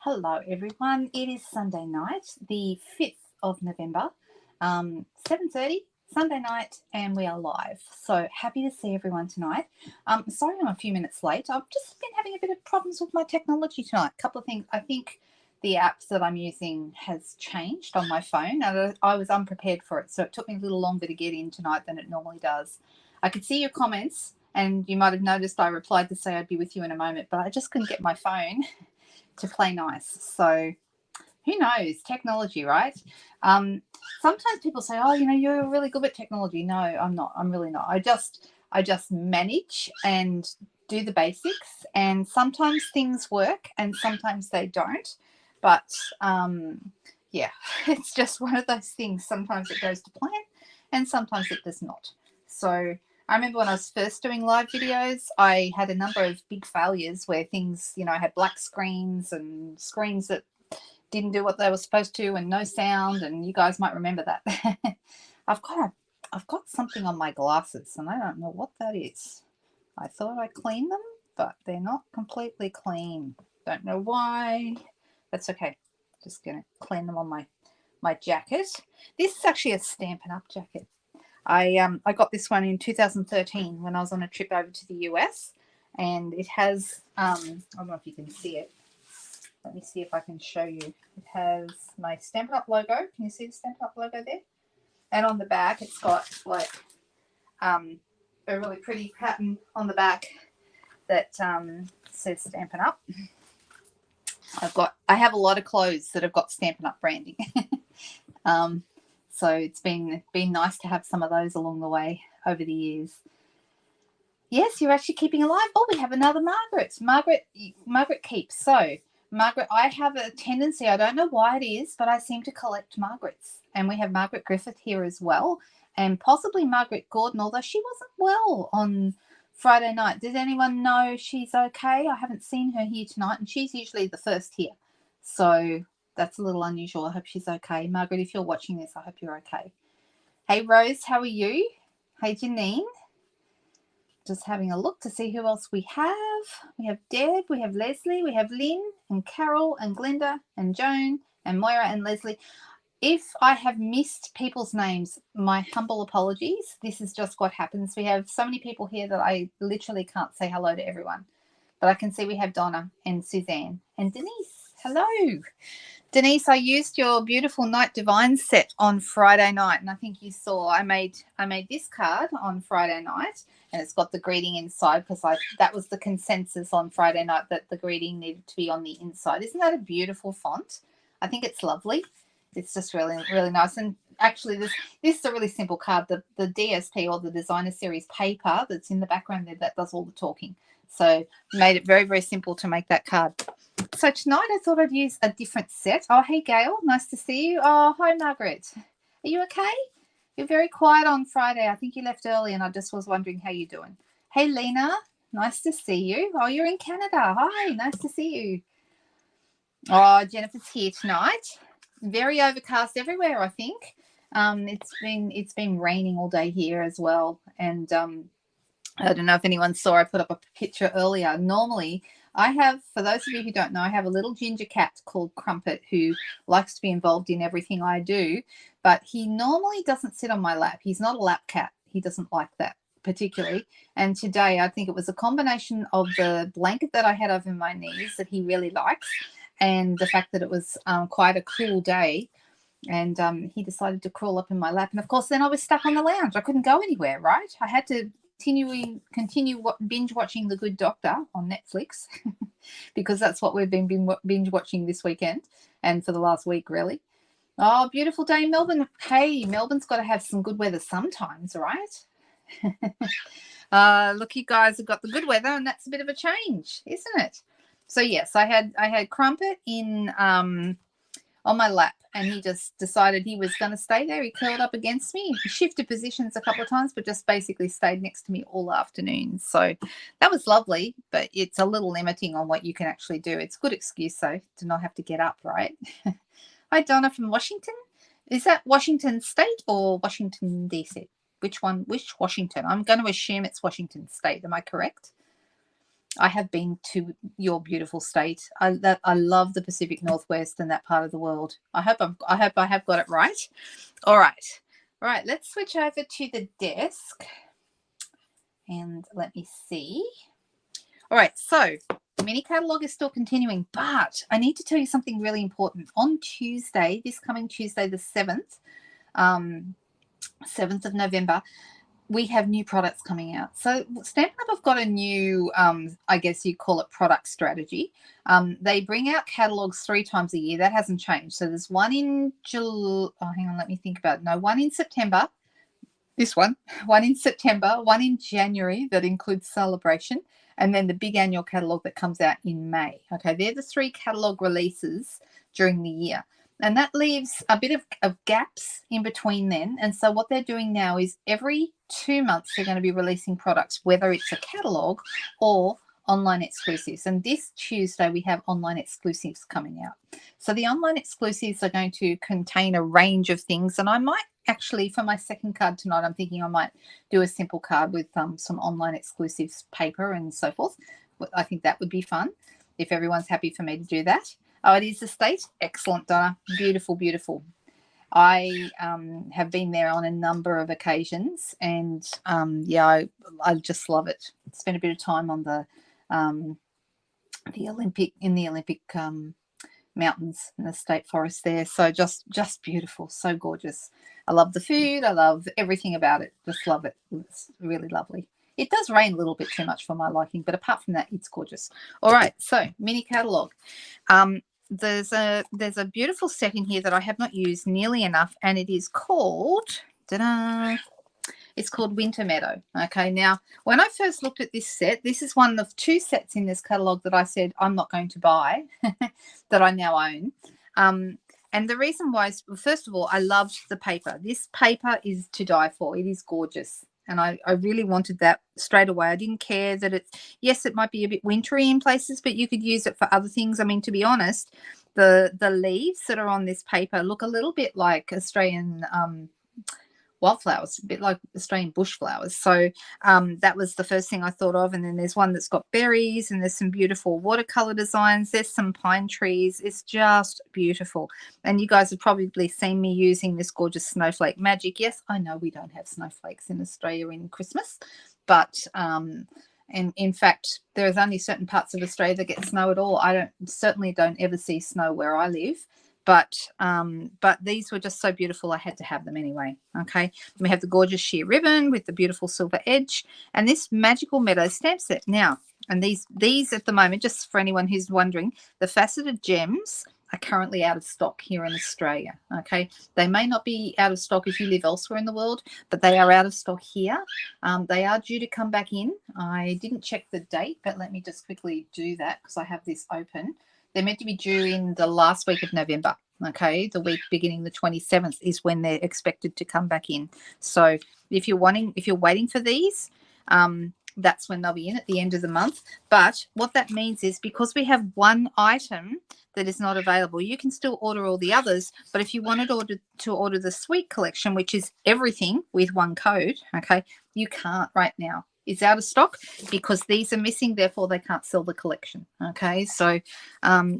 Hello, everyone. It is Sunday night, the 5th of November, 7:30, Sunday night, and we are live. So happy to see everyone tonight. Sorry I'm a few minutes late. I've just been having a bit of problems with my technology tonight. A couple of things. I think the apps that I'm using has changed on my phone, and I was unprepared for it, so it took me a little longer to get in tonight than it normally does. I could see your comments, and you might have noticed I replied to say I'd be with you in a moment, but I just couldn't get my phone to play nice. So who knows? Technology, right? Sometimes people say, "Oh, you're really good at technology." No, I'm not. I'm really not. I just manage and do the basics, and sometimes things work, and sometimes they don't. But yeah, it's just one of those things. Sometimes it goes to plan, and sometimes it does not. So I remember when I was first doing live videos, I had a number of big failures where things, I had black screens and screens that didn't do what they were supposed to and no sound, and you guys might remember that. I've got something on my glasses and I don't know what that is. I thought I cleaned them, but they're not completely clean. Don't know why. That's okay. Just gonna clean them on my jacket. This is actually a Stampin' Up jacket. I got this one in 2013 when I was on a trip over to the US, and it has I don't know if you can see it. Let me see if I can show you. It has my Stampin' Up logo. Can you see the Stampin' Up logo there? And on the back, it's got like a really pretty pattern on the back that says Stampin' Up. I have a lot of clothes that have got Stampin' Up branding. So it's been nice to have some of those along the way over the years. Yes, you're actually keeping alive. Oh, we have another Margaret. Margaret keeps. So, Margaret, I have a tendency, I don't know why it is, but I seem to collect Margarets. And we have Margaret Griffith here as well, and possibly Margaret Gordon, although she wasn't well on Friday night. Did anyone know she's okay? I haven't seen her here tonight, and she's usually the first here. So that's a little unusual. I hope she's okay. Margaret, if you're watching this, I hope you're okay. Hey, Rose, how are you? Hey, Janine. Just having a look to see who else we have. We have Deb, we have Leslie, we have Lynn and Carol and Glenda and Joan and Moira and Leslie. If I have missed people's names, my humble apologies. This is just what happens. We have so many people here that I literally can't say hello to everyone. But I can see we have Donna and Suzanne and Denise. Hello. Denise, I used your beautiful Night Divine set on Friday night, and I think you saw I made this card on Friday night, and it's got the greeting inside because that was the consensus on Friday night that the greeting needed to be on the inside. Isn't that a beautiful font? I think it's lovely. It's just really, really nice. And actually, this is a really simple card. The DSP or the Designer Series paper that's in the background there, that does all the talking. So made it very, very simple to make that card. So tonight I thought I'd use a different set. Oh, hey, Gail. Nice to see you. Oh, hi, Margaret. Are you okay? You're very quiet on Friday. I think you left early and I just was wondering how you're doing. Hey, Lena. Nice to see you. Oh, you're in Canada. Hi. Nice to see you. Oh, Jennifer's here tonight. Very overcast everywhere, I think. It's been raining all day here as well. And I don't know if anyone saw, I put up a picture earlier. Normally, I have, for those of you who don't know, I have a little ginger cat called Crumpet who likes to be involved in everything I do, but he normally doesn't sit on my lap. He's not a lap cat. He doesn't like that particularly. And today, I think it was a combination of the blanket that I had over my knees that he really likes and the fact that it was quite a cool day. And he decided to crawl up in my lap. And, of course, then I was stuck on the lounge. I couldn't go anywhere, right? I had to continue binge watching The Good Doctor on Netflix because that's what we've been binge watching this weekend and for the last week, really. Oh, beautiful day in Melbourne. Hey, Melbourne's got to have some good weather sometimes, right? Look, you guys have got the good weather, and that's a bit of a change, isn't it? So yes, I had Crumpet in on my lap, and he just decided he was going to stay there. He curled up against me. He shifted positions a couple of times, but just basically stayed next to me all afternoon. So that was lovely, but it's a little limiting on what you can actually do. It's a good excuse, though, to not have to get up, right? Hi, Donna from Washington. Is that Washington State or Washington, D.C.? Which one? Which Washington? I'm going to assume it's Washington State. Am I correct? I have been to your beautiful state. I love the Pacific Northwest and that part of the world. I hope I have got it right. All right. All right, let's switch over to the desk and let me see. All right, so the mini catalogue is still continuing, but I need to tell you something really important. On Tuesday, this coming Tuesday, the 7th, 7th of November, we have new products coming out. So Stampin' Up have got a new, I guess you call it product strategy. They bring out catalogs 3 times a year. That hasn't changed. So there's one in July. Oh, hang on, let me think about it. No, one in September. This one in September, one in January that includes Celebration, and then the big annual catalogue that comes out in May. Okay, they're the 3 catalogue releases during the year. And that leaves a bit of gaps in between then. And so what they're doing now is every 2 months they're going to be releasing products, whether it's a catalogue or online exclusives. And this Tuesday we have online exclusives coming out. So the online exclusives are going to contain a range of things. And I might actually, for my second card tonight, I'm thinking I might do a simple card with some online exclusives paper and so forth. I think that would be fun if everyone's happy for me to do that. Oh, it is the state. Excellent, Donna. Beautiful, beautiful. I have been there on a number of occasions, and yeah, I just love it. Spent a bit of time on the Olympic mountains in the state forest there. So just beautiful, so gorgeous. I love the food. I love everything about it. Just love it. It's really lovely. It does rain a little bit too much for my liking, but apart from that, it's gorgeous. All right, so mini catalogue. There's a beautiful set in here that I have not used nearly enough, and it is called, it's called Winter Meadow. Okay, now when I first looked at this set, this is one of 2 sets in this catalogue that I said I'm not going to buy that I now own. And the reason why is, first of all, I loved the paper. This paper is to die for. It is gorgeous. And I really wanted that straight away. I didn't care that it's, yes, it might be a bit wintry in places, but you could use it for other things. I mean, to be honest, the leaves that are on this paper look a little bit like Australian wildflowers, a bit like Australian bush flowers. So that was the first thing I thought of. And then there's one that's got berries, and there's some beautiful watercolor designs. There's some pine trees. It's just beautiful. And you guys have probably seen me using this gorgeous snowflake magic. Yes, I know we don't have snowflakes in Australia in Christmas, but and in fact, there's only certain parts of Australia that get snow at all. I certainly don't ever see snow where I live. But these were just so beautiful, I had to have them anyway. Okay, we have the gorgeous sheer ribbon with the beautiful silver edge, and this Magical Meadow stamp set. Now, and these at the moment, just for anyone who's wondering, the faceted gems are currently out of stock here in Australia. Okay, they may not be out of stock if you live elsewhere in the world, but they are out of stock here. They are due to come back in. I didn't check the date, but let me just quickly do that because I have this open. They're meant to be due in the last week of November. Okay, the week beginning the 27th is when they're expected to come back in. So if you're waiting for these, that's when they'll be in at the end of the month. But what that means is, because we have one item that is not available, you can still order all the others. But if you wanted to order the Sweet Collection, which is everything with one code, okay, you can't right now. It's out of stock because these are missing, therefore they can't sell the collection. Okay, so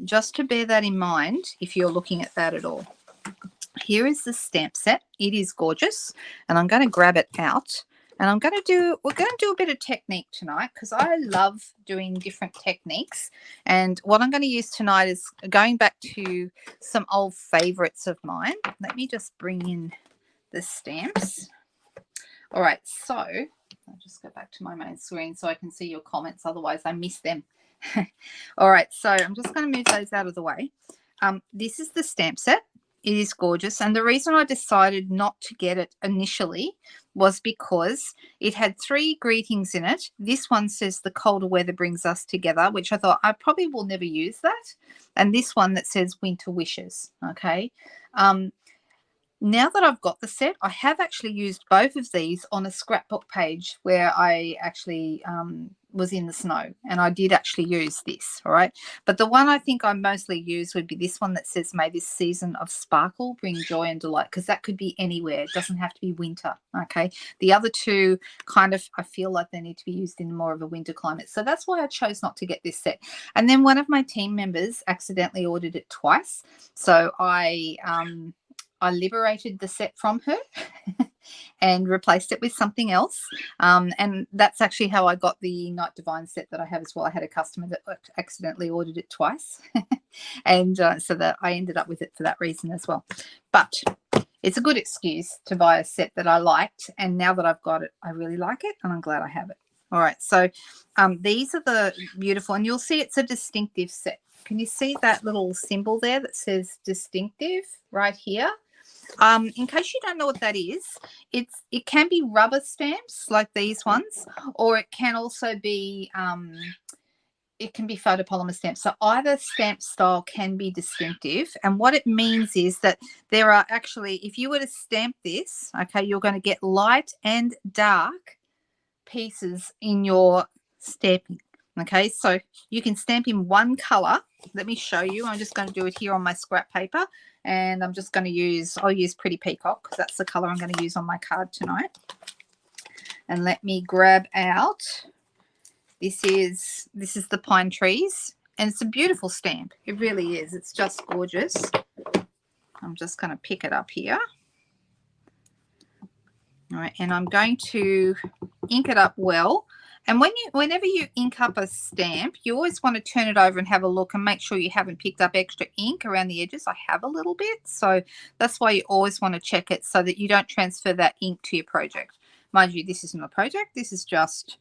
just to bear that in mind if you're looking at that at all. Here is the stamp set. It is gorgeous, and I'm going to grab it out, and we're going to do a bit of technique tonight because I love doing different techniques. And what I'm going to use tonight is going back to some old favorites of mine. Let me just bring in the stamps. All right, so I'll just go back to my main screen so I can see your comments. Otherwise, I miss them. All right, so I'm just going to move those out of the way. This is the stamp set. It is gorgeous. And the reason I decided not to get it initially was because it had 3 greetings in it. This one says the colder weather brings us together, which I thought I probably will never use that. And this one that says winter wishes. Okay. now that I've got the set, I have actually used both of these on a scrapbook page where I actually was in the snow, and I did actually use this, all right? But the one I think I mostly use would be this one that says, "May this season of sparkle bring joy and delight," because that could be anywhere. It doesn't have to be winter, okay? The other two kind of, I feel like they need to be used in more of a winter climate. So that's why I chose not to get this set. And then one of my team members accidentally ordered it twice. So I liberated the set from her and replaced it with something else. And that's actually how I got the Night Divine set that I have as well. I had a customer that accidentally ordered it twice. And so that I ended up with it for that reason as well. But it's a good excuse to buy a set that I liked. And now that I've got it, I really like it, and I'm glad I have it. All right. So these are the beautiful, and you'll see it's a distinctive set. Can you see that little symbol there that says distinctive right here? In case you don't know what that is, it can be rubber stamps like these ones, or it can also be photopolymer stamps. So either stamp style can be distinctive, and what it means is that there are actually, if you were to stamp this, okay, you're going to get light and dark pieces in your stamping. Okay, so you can stamp in one color. Let me show you. I'm just going to do it here on my scrap paper, and I'm just going to I'll use Pretty Peacock because that's the color I'm going to use on my card tonight. And let me grab out, this is the pine trees, and it's a beautiful stamp. It really is. It's just gorgeous. I'm just going to pick it up here. All right, and I'm going to ink it up well. And whenever you ink up a stamp, you always want to turn it over and have a look and make sure you haven't picked up extra ink around the edges. I have a little bit, so that's why you always want to check it so that you don't transfer that ink to your project. Mind you, this isn't a project. This is just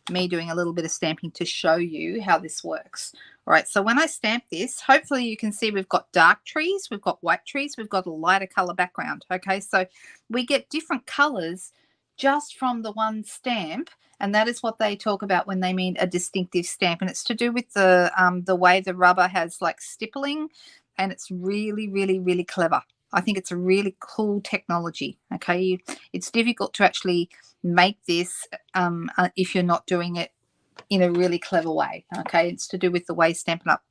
me doing a little bit of stamping to show you how this works. All right, so when I stamp this, hopefully you can see we've got dark trees, we've got white trees, we've got a lighter color background. Okay, so we get different colors just from the one stamp, and that is what they talk about when they mean a distinctive stamp. And it's to do with the way the rubber has like stippling, and it's really, really, really clever. I think it's a really cool technology. Okay, it's difficult to actually make this if you're not doing it in a really clever way. Okay, it's to do with the way Stampin' Up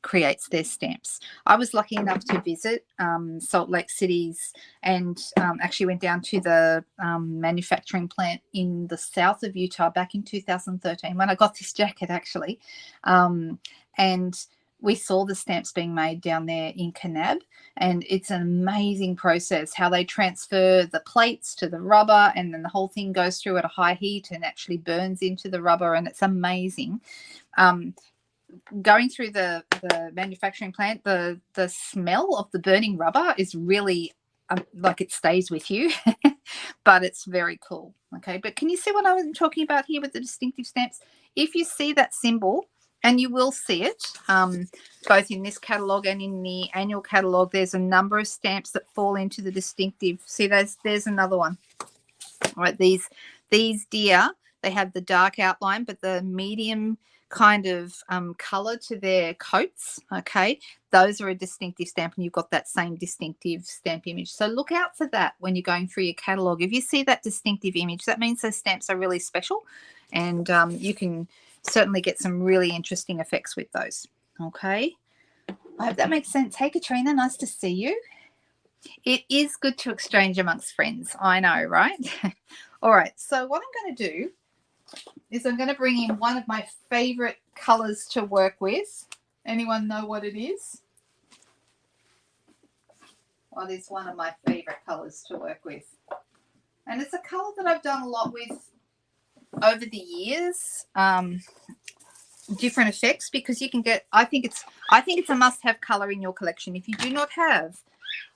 creates their stamps. I was lucky enough to visit Salt Lake City's, and actually went down to the manufacturing plant in the south of Utah back in 2013 when I got this jacket actually, and we saw the stamps being made down there in Kanab, and it's an amazing process how they transfer the plates to the rubber, and then the whole thing goes through at a high heat and actually burns into the rubber, and it's amazing. Going through the manufacturing plant, the smell of the burning rubber is really like it stays with you, but it's very cool. Okay, but can you see what I was talking about here with the distinctive stamps? If you see that symbol, and you will see it both in this catalogue and in the annual catalogue, there's a number of stamps that fall into the distinctive. See, there's another one. All right, these deer, they have the dark outline, but the medium kind of colour to their coats, okay? Those are a distinctive stamp, and you've got that same distinctive stamp image. So look out for that when you're going through your catalogue. If you see that distinctive image, that means those stamps are really special, and you can certainly get some really interesting effects with those. Okay, I hope that makes sense. Hey Katrina, nice to see you. It is good to exchange amongst friends, I know, right? All right, so what I'm going to do is I'm going to bring in one of my favorite colors to work with. Anyone know what it is? What is one of my favorite colors to work with? And it's a color that I've done a lot with over the years, different effects, because you can get, I think it's a must-have color in your collection. If you do not have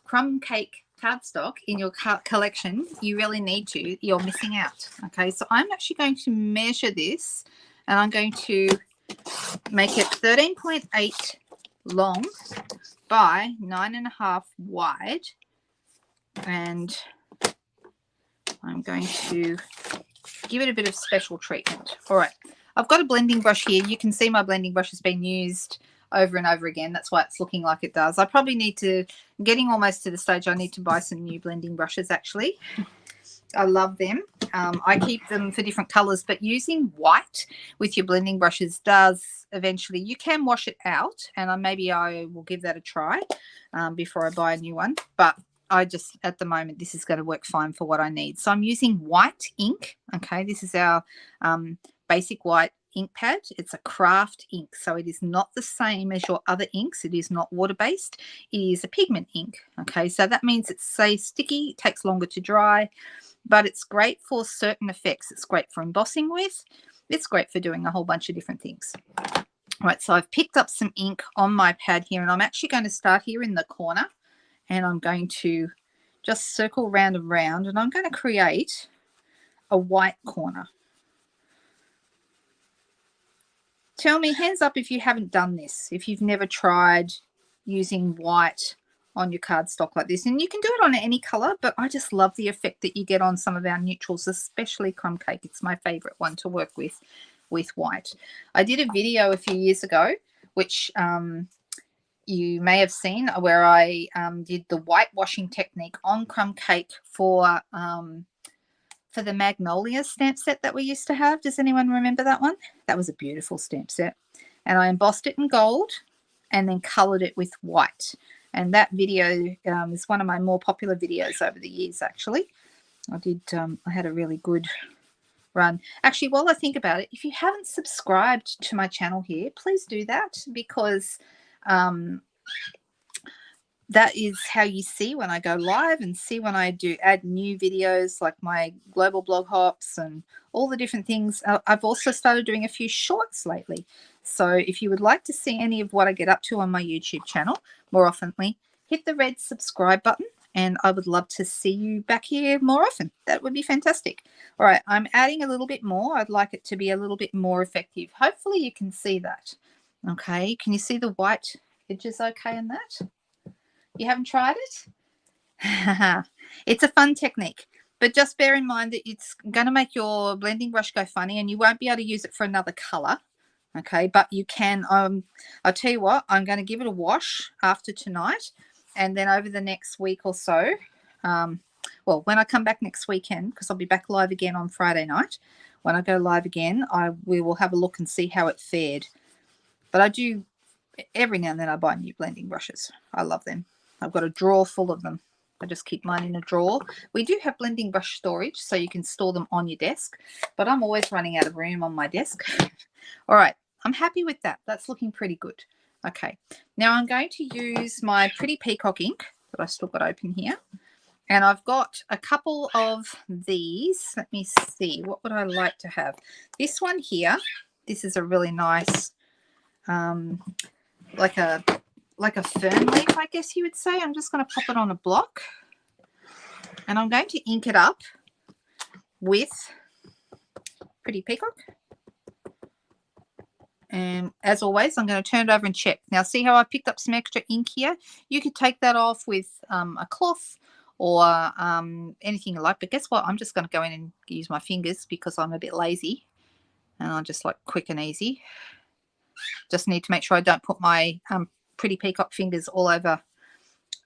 crumb cake cardstock in your collection, you really need to. You're missing out. Okay, so I'm actually going to measure this, and I'm going to make it 13.8 long by 9.5 wide, and I'm going to give it a bit of special treatment. All right, I've got a blending brush here. You can see my blending brush has been used over and over again. That's why it's looking like it does. I probably need to, getting almost to the stage I need to buy some new blending brushes actually. I love them. I keep them for different colors, but using white with your blending brushes does eventually, you can wash it out, and maybe I will give that a try before I buy a new one. But I just, at the moment, this is going to work fine for what I need. So I'm using white ink. Okay, this is our basic white ink pad. It's a craft ink, so it is not the same as your other inks. It is not water-based. It is a pigment ink. Okay, so that means it stays sticky, it takes longer to dry, but it's great for certain effects. It's great for embossing with. It's great for doing a whole bunch of different things. All right, so I've picked up some ink on my pad here, and I'm actually going to start here in the corner, and I'm going to just circle round and round, and I'm going to create a white corner. Tell me, hands up if you haven't done this, if you've never tried using white on your cardstock like this. And you can do it on any color, but I just love the effect that you get on some of our neutrals, especially crumb cake. It's my favorite one to work with white. I did a video a few years ago, which you may have seen, where I did the whitewashing technique on crumb cake for the Magnolia stamp set that we used to have. Does anyone remember that one? That was a beautiful stamp set. And I embossed it in gold and then colored it with white. And that video is one of my more popular videos over the years, actually. I had a really good run. Actually, while I think about it, if you haven't subscribed to my channel here, please do that, because that is how you see when I go live and see when I do add new videos like my global blog hops and all the different things. I've also started doing a few shorts lately. So if you would like to see any of what I get up to on my YouTube channel more oftenly, hit the red subscribe button, and I would love to see you back here more often. That would be fantastic. All right, I'm adding a little bit more. I'd like it to be a little bit more effective. Hopefully you can see that. Okay, can you see the white edges okay in that? You haven't tried it? It's a fun technique, but just bear in mind that it's going to make your blending brush go funny, and you won't be able to use it for another color. Okay, but you can, I'll tell you what, I'm going to give it a wash after tonight, and then over the next week or so, well, when I come back next weekend, because I'll be back live again on Friday night, when I go live again, we will have a look and see how it fared. But I do, every now and then I buy new blending brushes. I love them. I've got a drawer full of them. I just keep mine in a drawer. We do have blending brush storage, so you can store them on your desk, but I'm always running out of room on my desk. All right, I'm happy with that. That's looking pretty good. Okay, now I'm going to use my Pretty Peacock ink that I still got open here. And I've got a couple of these. Let me see, what would I like to have? This one here, this is a really nice, like a fern leaf, I guess you would say. I'm just going to pop it on a block, and I'm going to ink it up with Pretty Peacock. And as always, I'm going to turn it over and check. Now, see how I picked up some extra ink here? You could take that off with a cloth or anything you like. But guess what? I'm just going to go in and use my fingers because I'm a bit lazy. And I just like quick and easy. Just need to make sure I don't put my Pretty Peacock fingers all over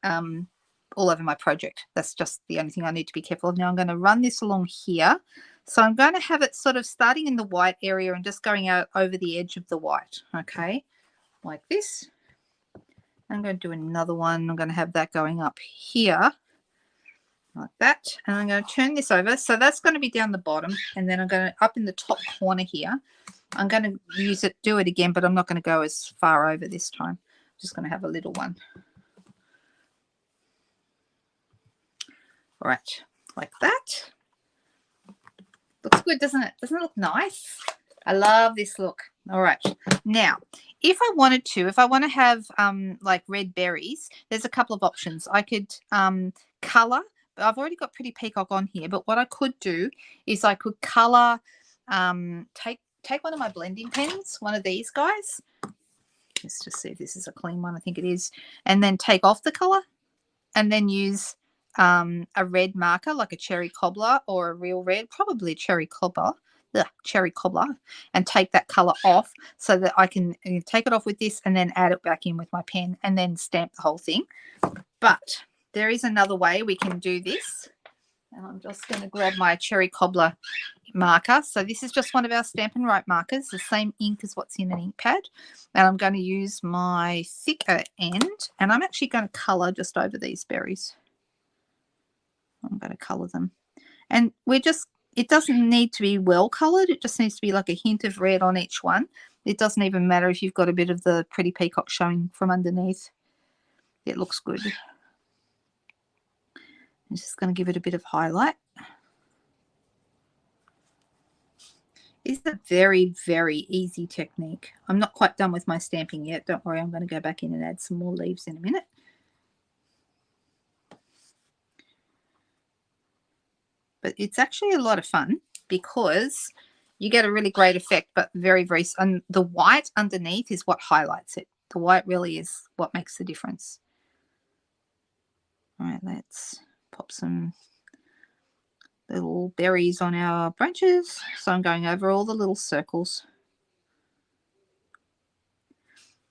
my project. That's just the only thing I need to be careful of. Now I'm going to run this along here. So I'm going to have it sort of starting in the white area and just going out over the edge of the white, okay, like this. I'm going to do another one. I'm going to have that going up here like that. And I'm going to turn this over. So that's going to be down the bottom. And then I'm going to, up in the top corner here, I'm going to do it again, but I'm not going to go as far over this time. I'm just going to have a little one. All right, like that. Looks good, doesn't it? Doesn't it look nice? I love this look. All right. Now, if I want to have like red berries, there's a couple of options. I could color, but I've already got Pretty Peacock on here. But what I could do is I could color, take one of my blending pens, one of these guys. Let's just see if this is a clean one. I think it is. And then take off the color and then use a red marker like a cherry cobbler or a real red, probably cherry cobbler. cherry cobbler and take that color off so that I can take it off with this and then add it back in with my pen and then stamp the whole thing. But there is another way we can do this. And I'm just going to grab my cherry cobbler marker. So this is just one of our Stampin' Up markers, the same ink as what's in an ink pad. And I'm going to use my thicker end, and I'm actually going to colour just over these berries. I'm going to colour them. And it doesn't need to be well coloured. It just needs to be like a hint of red on each one. It doesn't even matter if you've got a bit of the pretty peacock showing from underneath. It looks good. I'm just going to give it a bit of highlight. It's a very, very easy technique. I'm not quite done with my stamping yet. Don't worry, I'm going to go back in and add some more leaves in a minute. But it's actually a lot of fun because you get a really great effect, but very, very, and the white underneath is what highlights it. The white really is what makes the difference. All right, let's pop some little berries on our branches. So I'm going over all the little circles.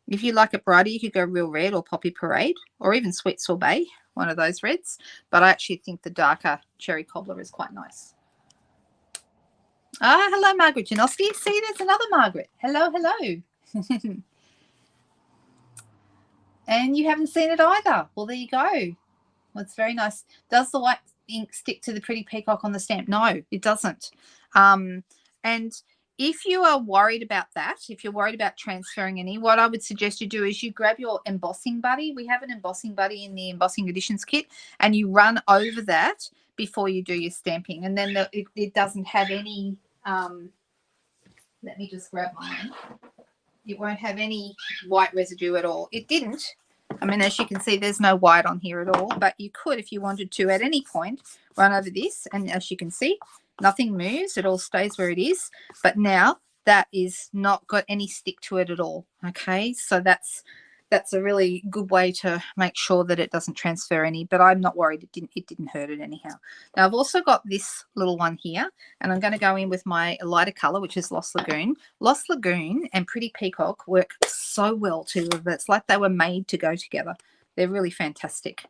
If you like it brighter, you could go real red or Poppy Parade or even Sweet Sorbet, one of those reds. But I actually think the darker cherry cobbler is quite nice. Ah, hello, Margaret Janoski. See, there's another Margaret. Hello, hello. And you haven't seen it either. Well, there you go. Well, it's very nice. Does the white ink stick to the pretty peacock on the stamp? No, it doesn't. And if you are worried about that, if you're worried about transferring any, what I would suggest you do is you grab your embossing buddy. We have an embossing buddy in the embossing editions kit, and you run over that before you do your stamping. And then it doesn't have any, let me just grab mine. It won't have any white residue at all. It didn't. I mean, as you can see, there's no white on here at all, but you could, if you wanted to, at any point, run over this. And as you can see, nothing moves. It all stays where it is. But now that is not got any stick to it at all. Okay, so that's a really good way to make sure that it doesn't transfer any, but I'm not worried. It didn't hurt it anyhow. Now I've also got this little one here, and I'm going to go in with my lighter color, which is Lost Lagoon. Lost Lagoon and Pretty Peacock work so well together. It's like they were made to go together. They're really fantastic.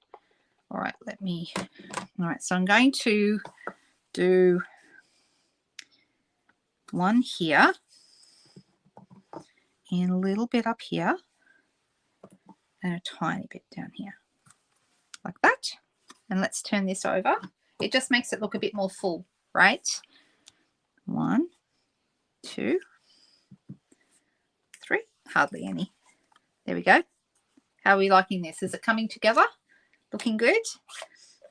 All right, so I'm going to do one here and a little bit up here, and a tiny bit down here, like that. And let's turn this over. It just makes it look a bit more full, right? 1, 2, 3, hardly any. There we go. How are we liking this? Is it coming together? Looking good?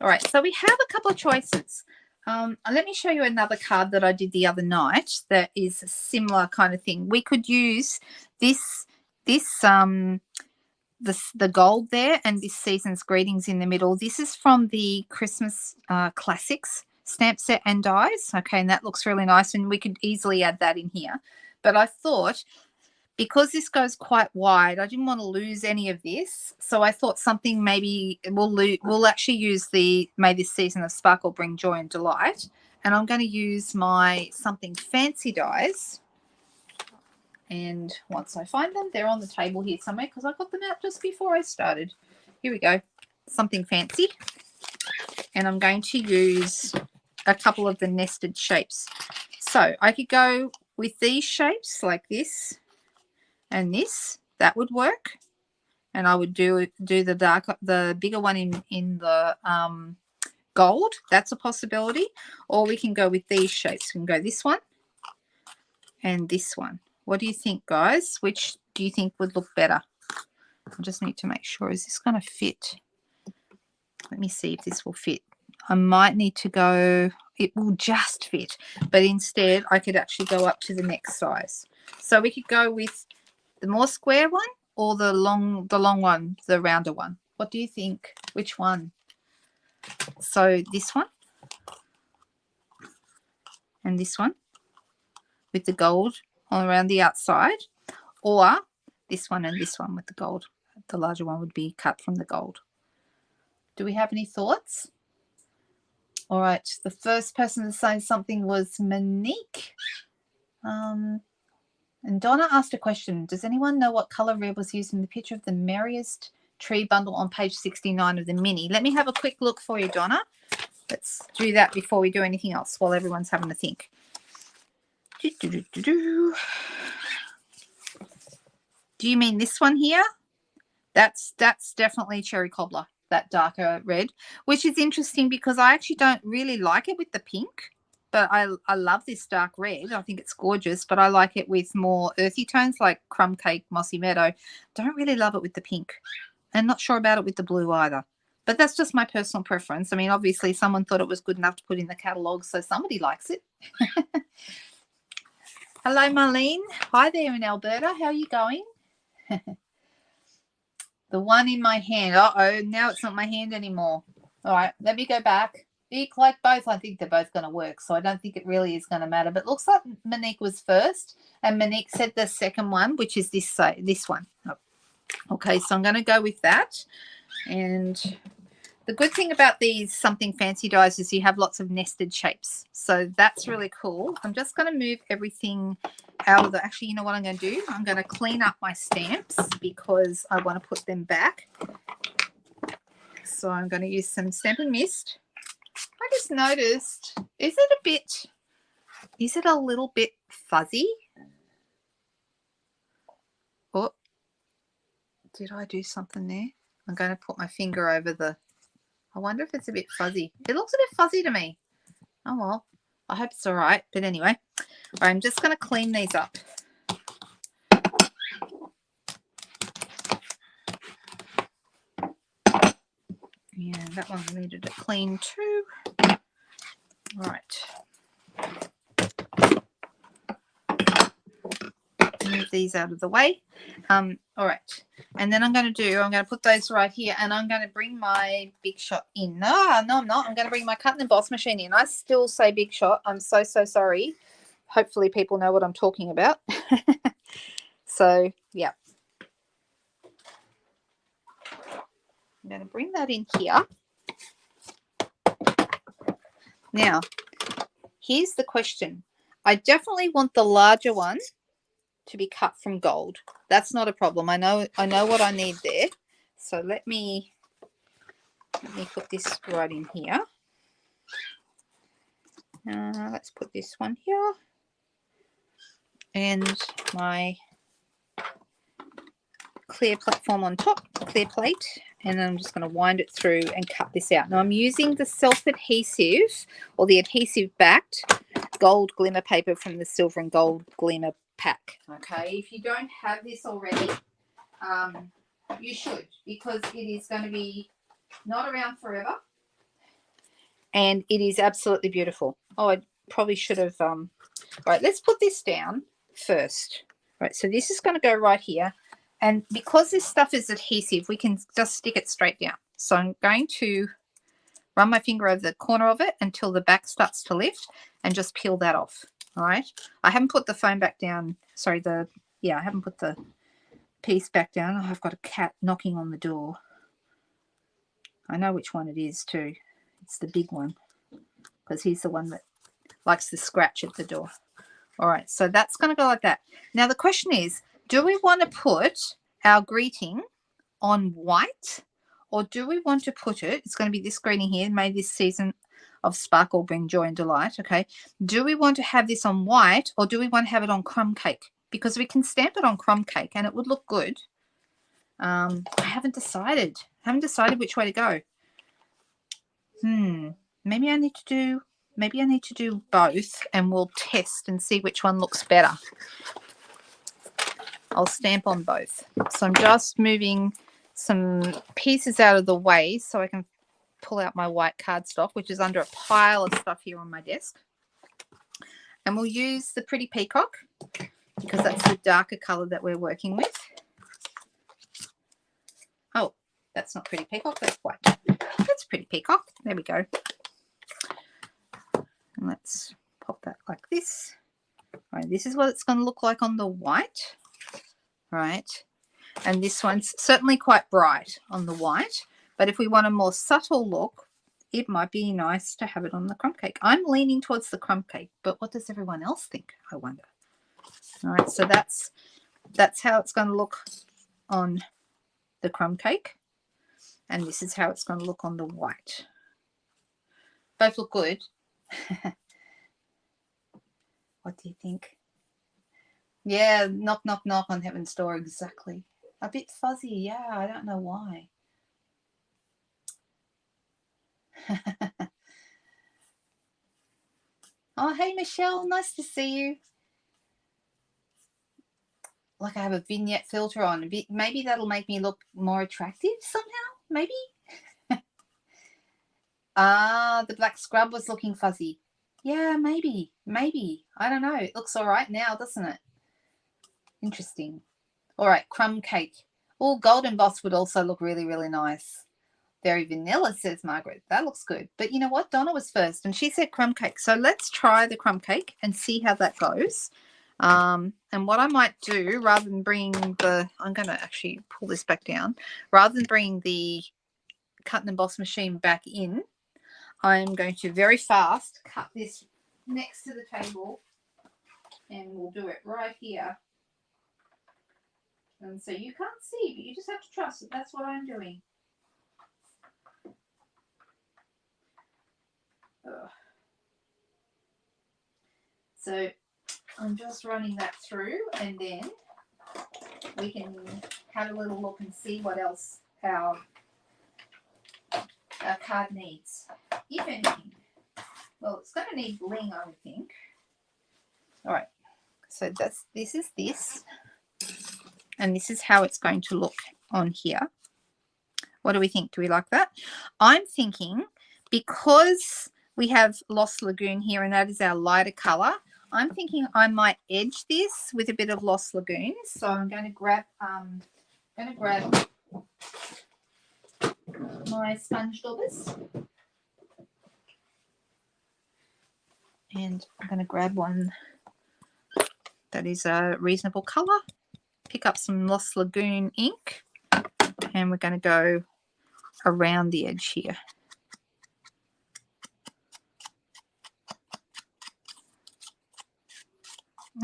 All right, so we have a couple of choices. Let me show you another card that I did the other night that is a similar kind of thing. We could use the gold there and this season's greetings in the middle. This is from the Christmas Classics stamp set and dies. Okay, and that looks really nice, and we could easily add that in here. But I thought, because this goes quite wide, I didn't want to lose any of this. So I thought something maybe we'll actually use the May This Season of Sparkle Bring Joy and Delight. And I'm going to use my Something Fancy dies. And once I find them, they're on the table here somewhere because I got them out just before I started. Here we go. Something Fancy. And I'm going to use a couple of the nested shapes. So I could go with these shapes like this and this. That would work. And I would do the bigger one in the gold. That's a possibility. Or we can go with these shapes. We can go this one and this one. What do you think, guys? Which do you think would look better? I just need to make sure. Is this going to fit? Let me see if this will fit. I might need to go. It will just fit. But instead, I could actually go up to the next size. So we could go with the more square one or the long one, the rounder one. What do you think? Which one? So this one and this one with the gold all around the outside, or this one and this one with the gold. The larger one would be cut from the gold. Do we have any thoughts? All right, the first person to say something was Monique. And Donna asked a question. Does anyone know what color red was used in the picture of the merriest tree bundle on page 69 of the mini? Let me have a quick look for you, Donna. Let's do that before we do anything else while everyone's having a think. Do you mean this one here? That's definitely cherry cobbler, that darker red, which is interesting because I actually don't really like it with the pink, but I love this dark red. I think it's gorgeous, but I like it with more earthy tones like Crumb Cake, Mossy Meadow. Don't really love it with the pink, and not sure about it with the blue either. But that's just my personal preference. I mean, obviously someone thought it was good enough to put in the catalogue, so somebody likes it. Hello, Marlene. Hi there in Alberta. How are you going? The one in my hand. Uh-oh, now it's not my hand anymore. All right, let me go back. Like both, I think they're both going to work, so I don't think it really is going to matter. But it looks like Monique was first, and Monique said the second one, which is this one. Okay, so I'm going to go with that. And the good thing about these something fancy dies is you have lots of nested shapes. So that's really cool. I'm just going to move everything out of the, actually, you know what I'm going to do? I'm going to clean up my stamps because I want to put them back. So I'm going to use some Stampin' Mist. I just noticed, is it a little bit fuzzy? Oh, did I do something there? I'm going to put my finger over the, I wonder if it's a bit fuzzy. It looks a bit fuzzy to me. Oh, well, I hope it's all right. But anyway, I'm just going to clean these up. Yeah, that one needed to clean too. All right. Move these out of the way. All right. And then I'm going to put those right here, and I'm going to bring my Big Shot in. No, I'm not. I'm going to bring my cut and emboss machine in. I still say Big Shot. I'm so sorry. Hopefully people know what I'm talking about. So, yeah. I'm going to bring that in here. Now, here's the question. I definitely want the larger one to be cut from gold. That's not a problem. I know what I need there. So let me put this right in here. Let's put this one here. And my clear platform on top, clear plate. And then I'm just going to wind it through and cut this out. Now I'm using the self-adhesive or the adhesive-backed gold glimmer paper from the Silver and Gold Glimmer pack. Okay, if you don't have this already, you should, because it is going to be not around forever, and it is absolutely beautiful. Oh, I probably should have. All right, let's put this down first. All right, so this is going to go right here, and because this stuff is adhesive, we can just stick it straight down. So I'm going to run my finger over the corner of it until the back starts to lift, and just peel that off. All right, I haven't put the foam back down. Sorry, I haven't put the piece back down. Oh, I've got a cat knocking on the door. I know which one it is too. It's the big one, because he's the one that likes to scratch at the door. All right, so that's going to go like that. Now the question is, do we want to put our greeting on white, or do we want to put it, it's going to be this greeting here, may this season of sparkle bring joy and delight, okay? Do we want to have this on white, or do we want to have it on crumb cake? Because we can stamp it on crumb cake and it would look good. I haven't decided. Which way to go. Maybe I need to do both, and we'll test and see which one looks better. I'll stamp on both. So I'm just moving some pieces out of the way so I can pull out my white cardstock, which is under a pile of stuff here on my desk. And we'll use the Pretty Peacock because that's the darker color that we're working with. Oh, that's not Pretty Peacock, that's white. That's Pretty Peacock. There we go. And let's pop that like this. All right, this is what it's going to look like on the white. Right. And this one's certainly quite bright on the white. But if we want a more subtle look, it might be nice to have it on the crumb cake. I'm leaning towards the crumb cake, but what does everyone else think, I wonder? All right, so that's how it's going to look on the crumb cake. And this is how it's going to look on the white. Both look good. What do you think? Yeah, knock, knock, knock on heaven's door. Exactly. A bit fuzzy. Yeah, I don't know why. Oh, hey, Michelle. Nice to see you. Like I have a vignette filter on. Maybe that'll make me look more attractive somehow. Maybe. The black scrub was looking fuzzy. Yeah, maybe. I don't know. It looks all right now, doesn't it? Interesting. All right, crumb cake. Oh, golden embossed would also look really, really nice. Very vanilla, says Margaret. That looks good. But you know what? Donna was first, and she said crumb cake. So let's try the crumb cake and see how that goes. And what I might do, rather than bring the, I'm going to actually pull this back down, rather than bring the cut and emboss machine back in, I'm going to very fast cut this next to the table, and we'll do it right here. And so you can't see, but you just have to trust that that's what I'm doing. Ugh. So I'm just running that through, and then we can have a little look and see what else our card needs, if anything. Well, it's going to need bling, I would think. All right, so this is this, and this is how it's going to look on here. What do we think? Do we like that? I'm thinking, because we have Lost Lagoon here, and that is our lighter color, I'm thinking I might edge this with a bit of Lost Lagoon. So I'm going to grab my sponge daubers, and I'm going to grab one that is a reasonable color, pick up some Lost Lagoon ink, and we're going to go around the edge here.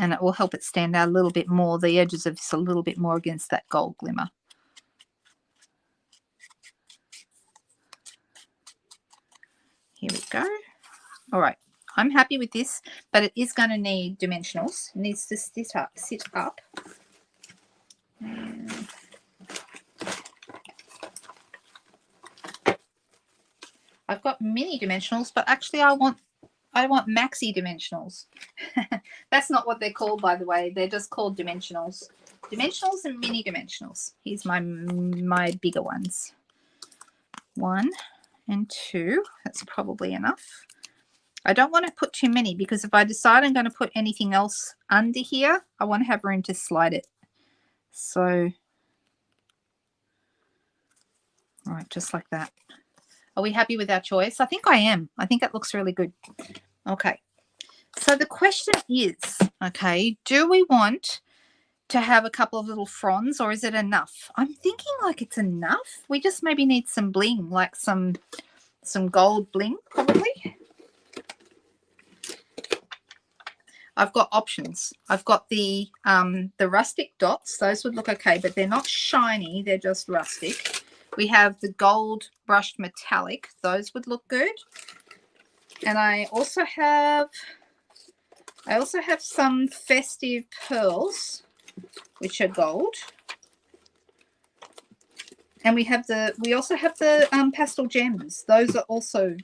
And it will help it stand out a little bit more, the edges of this a little bit more against that gold glimmer. Here we go. All right, I'm happy with this, but it is going to need dimensionals. It needs to sit up. I've got mini dimensionals, but actually I want maxi dimensionals. That's not what they're called, by the way. They're just called dimensionals. Dimensionals and mini dimensionals. Here's my bigger ones. 1 and 2. That's probably enough. I don't want to put too many, because if I decide I'm going to put anything else under here, I want to have room to slide it. So, all right, just like that. Are we happy with our choice? I think I am. I think it looks really good. Okay. So the question is, okay, do we want to have a couple of little fronds, or is it enough? I'm thinking like it's enough. We just maybe need some bling, like some gold bling probably. I've got options. I've got the rustic dots. Those would look okay, but they're not shiny. They're just rustic. We have the gold brushed metallic. Those would look good. And I also have some festive pearls, which are gold. And we also have the pastel gems. Those are also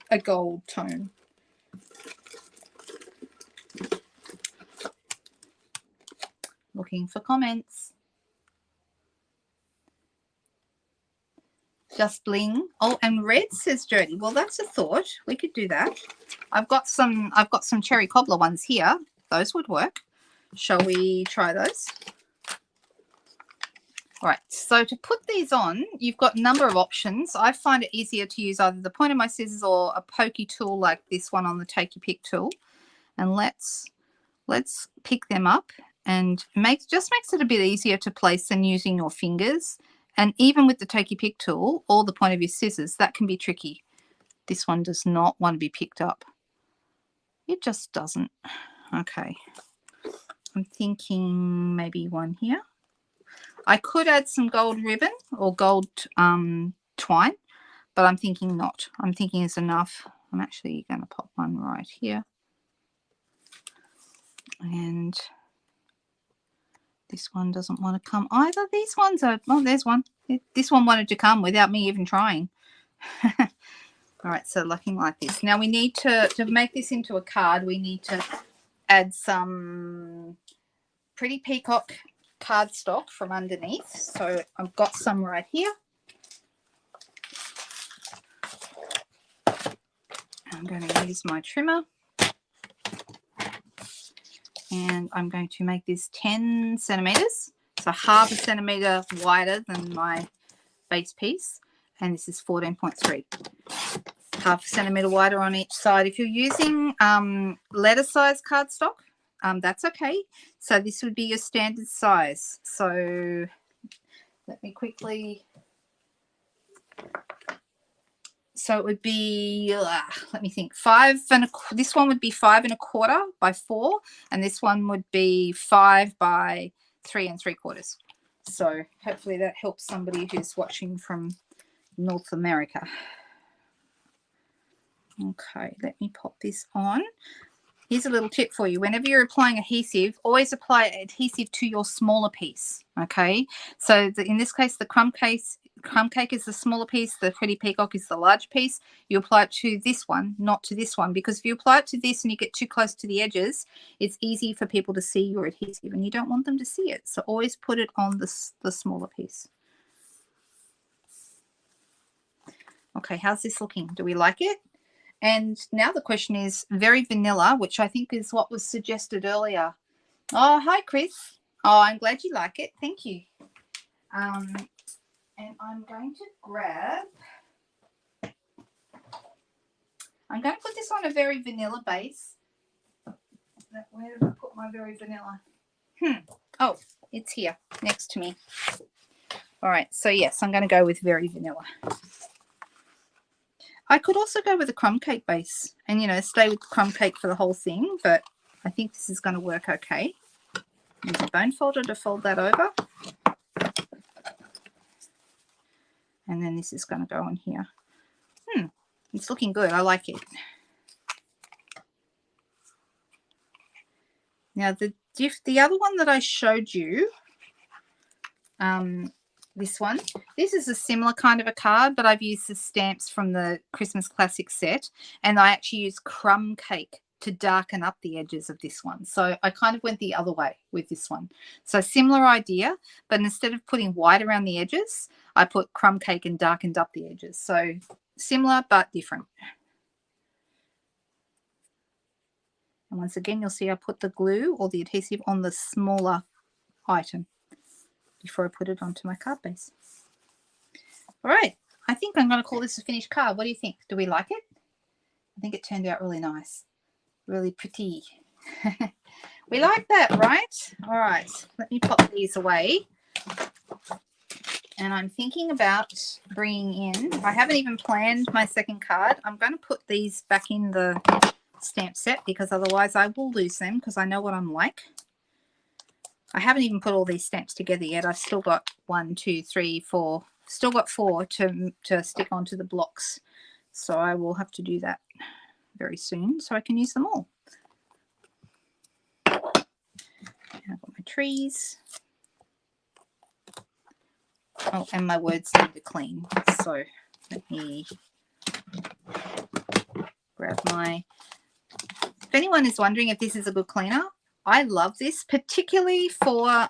a gold tone. Looking for comments. Just bling. Oh, and red, says Jody. Well, that's a thought. We could do that. I've got some cherry cobbler ones here. Those would work. Shall we try those? All right, so to put these on, you've got a number of options. I find it easier to use either the point of my scissors or a pokey tool like this one on the Take Your Pick tool. And let's pick them up, and just makes it a bit easier to place than using your fingers. And even with the Take Your Pick tool or the point of your scissors, that can be tricky. This one does not want to be picked up. It just doesn't. Okay. I'm thinking maybe one here. I could add some gold ribbon or gold twine, but I'm thinking not. I'm thinking it's enough. I'm actually going to pop one right here. And this one doesn't want to come either. These ones are, oh, there's one. This one wanted to come without me even trying. All right, so looking like this. Now we need to make this into a card, we need to add some Pretty Peacock cardstock from underneath. So I've got some right here. I'm going to use my trimmer. And I'm going to make this 10 centimeters. So half a centimeter wider than my base piece. And this is 14.3. Half a centimeter wider on each side. If you're using letter size cardstock, that's okay. So this would be your standard size. So let me quickly. So it would be, let me think, this one would be 5 1/4 by 4, and this one would be 5 by 3 3/4. So hopefully that helps somebody who's watching from North America. Okay, let me pop this on. Here's a little tip for you. Whenever you're applying adhesive, always apply adhesive to your smaller piece, okay? So in this case, the crumb cake is the smaller piece, the Pretty Peacock is the large piece. You apply it to this one, not to this one, because if you apply it to this and you get too close to the edges, it's easy for people to see your adhesive, and you don't want them to see it. So always put it on the smaller piece. Okay, how's this looking? Do we like it? And now the question is very vanilla, which I think is what was suggested earlier. Oh, hi, Chris. Oh, I'm glad you like it. Thank you. And I'm going to put this on a very vanilla base. Where did I put my very vanilla? Oh, it's here next to me. All right, so yes, I'm going to go with very vanilla. I could also go with a crumb cake base and, you know, stay with the crumb cake for the whole thing, but I think this is going to work okay. Use a bone folder to fold that over. And then this is going to go on here. It's looking good. I like it. Now, the other one that I showed you, this is a similar kind of a card, but I've used the stamps from the Christmas Classic set, and I actually used crumb cake to darken up the edges of this one. So I kind of went the other way with this one. So similar idea, but instead of putting white around the edges, I put crumb cake and darkened up the edges. So similar but different. And once again, you'll see I put the glue or the adhesive on the smaller item before I put it onto my card base. All right, I think I'm going to call this a finished card. What do you think? Do we like it? I think it turned out really nice, really pretty. We like that, right? All right, let me pop these away. And I'm thinking about bringing in, I haven't even planned my second card. I'm going to put these back in the stamp set because otherwise I will lose them because I know what I'm like. I haven't even put all these stamps together yet. I've still got 1, 2, 3, 4. Still got 4 to stick onto the blocks. So I will have to do that very soon so I can use them all. I've got my trees. Oh, and my words need to clean. So let me grab my... If anyone is wondering if this is a good cleaner, I love this, particularly for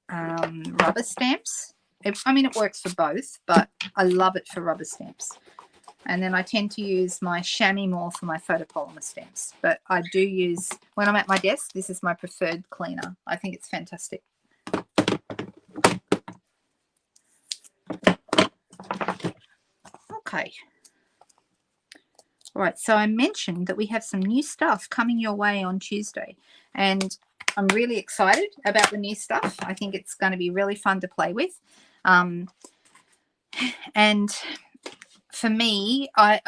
rubber stamps. I mean, it works for both, but I love it for rubber stamps. And then I tend to use my chamois more for my photopolymer stamps. But I do use, when I'm at my desk, this is my preferred cleaner. I think it's fantastic. Okay. All right, so I mentioned that we have some new stuff coming your way on Tuesday. And I'm really excited about the new stuff. I think it's going to be really fun to play with. And for me, I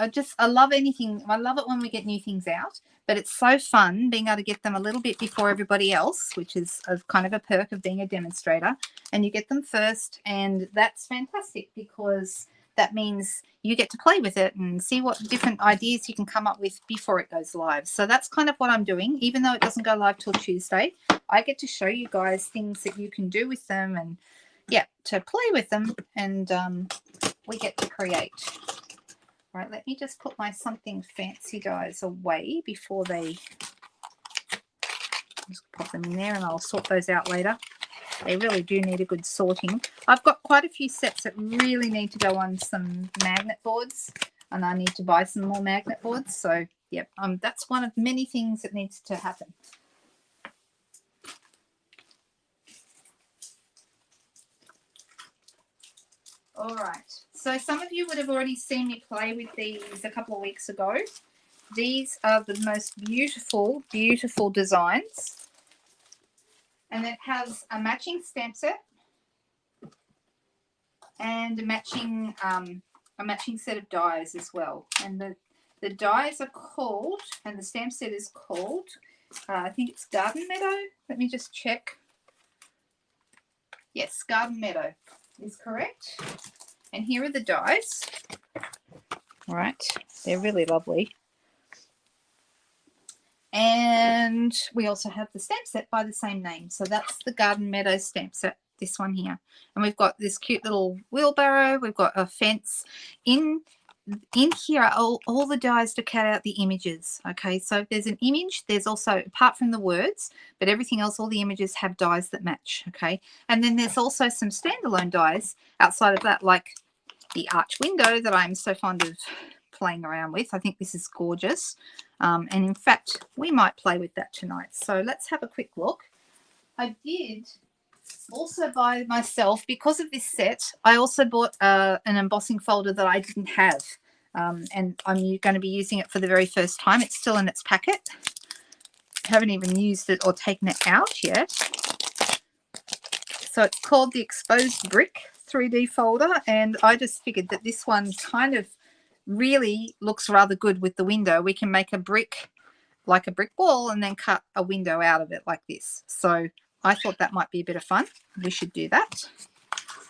love anything. I love it when we get new things out. but it's so fun being able to get them a little bit before everybody else, which is kind of a perk of being a demonstrator. And you get them first, and that's fantastic because that means you get to play with it and see what different ideas you can come up with before it goes live. So that's kind of what I'm doing. Even though it doesn't go live till Tuesday, I get to show you guys things that you can do with them and, yeah, to play with them, and we get to create. Right, let me just put my something fancy dies away before they, just pop them in there and I'll sort those out later. They really do need a good sorting. I've got quite a few sets that really need to go on some magnet boards, and I need to buy some more magnet boards. So, yep, that's one of many things that needs to happen. All right, so some of you would have already seen me play with these a couple of weeks ago. These are the most beautiful, beautiful designs. And it has a matching stamp set and a matching set of dies as well. And the dies are called, and the stamp set is called, I think it's Garden Meadow. Let me just check. Yes, Garden Meadow is correct. And here are the dies. All right, they're really lovely. And we also have the stamp set by the same name. So that's the Garden Meadow stamp set, this one here. And we've got this cute little wheelbarrow. We've got a fence. In here are all the dies to cut out the images. Okay, so if there's an image, there's also, apart from the words, but everything else, all the images have dies that match. Okay, and then there's also some standalone dies outside of that, like the arch window that I'm so fond of playing around with. I think this is gorgeous. And in fact, we might play with that tonight. So let's have a quick look. I did also buy myself, because of this set, I also bought an embossing folder that I didn't have. And I'm going to be using it for the very first time. It's still in its packet. I haven't even used it or taken it out yet. So it's called the Exposed Brick 3D folder. And I just figured that this one kind of really looks rather good with the window. We can make a brick, like a brick wall, and then cut a window out of it like this. So I thought that might be a bit of fun. We should do that.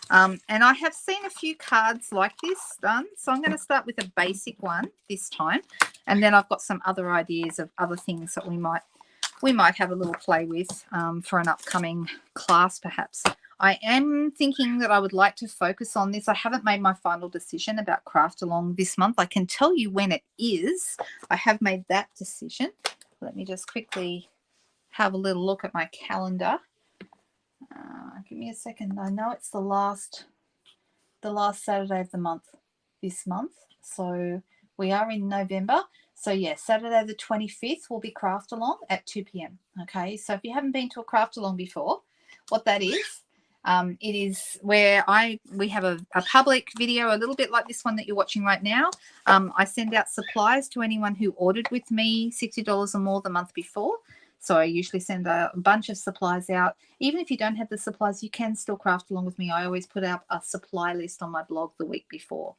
And I have seen a few cards like this done. So I'm going to start with a basic one this time. And then I've got some other ideas of other things that we might have a little play with for an upcoming class perhaps. I am thinking that I would like to focus on this. I haven't made my final decision about Craft Along this month. I can tell you when it is. I have made that decision. Let me just quickly have a little look at my calendar. Give me a second. I know it's the last Saturday of the month this month. So we are in November. So yeah, Saturday the 25th will be Craft Along at 2 p.m. Okay, so if you haven't been to a Craft Along before, what that is, it is where we have a public video, a little bit like this one that you're watching right now. I send out supplies to anyone who ordered with me $60 or more the month before. So I usually send a bunch of supplies out. Even if you don't have the supplies, you can still craft along with me. I always put out a supply list on my blog the week before.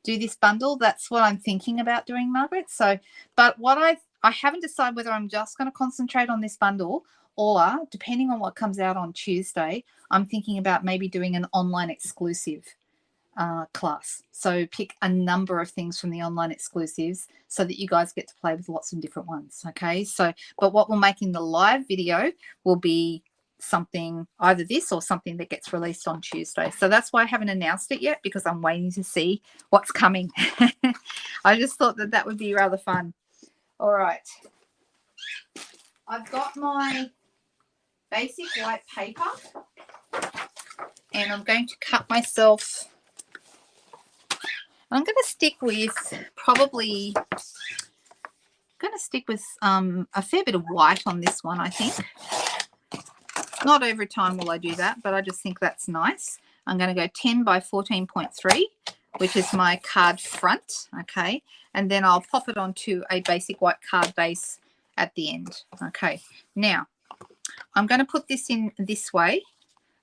Do this bundle. That's what I'm thinking about doing, Margaret. So, but what I haven't decided whether I'm just going to concentrate on this bundle, or depending on what comes out on Tuesday, I'm thinking about maybe doing an online exclusive class. So pick a number of things from the online exclusives so that you guys get to play with lots of different ones. Okay, so but what we'll make in the live video will be something, either this or something that gets released on Tuesday. So that's why I haven't announced it yet, because I'm waiting to see what's coming. I just thought that that would be rather fun. All right, I've got my basic white paper and I'm going to cut myself. I'm going to stick with probably, a fair bit of white on this one, I think. Not every time will I do that, but I just think that's nice. I'm going to go 10 by 14.3, which is my card front, okay? And then I'll pop it onto a basic white card base at the end, okay? Now, I'm going to put this in this way.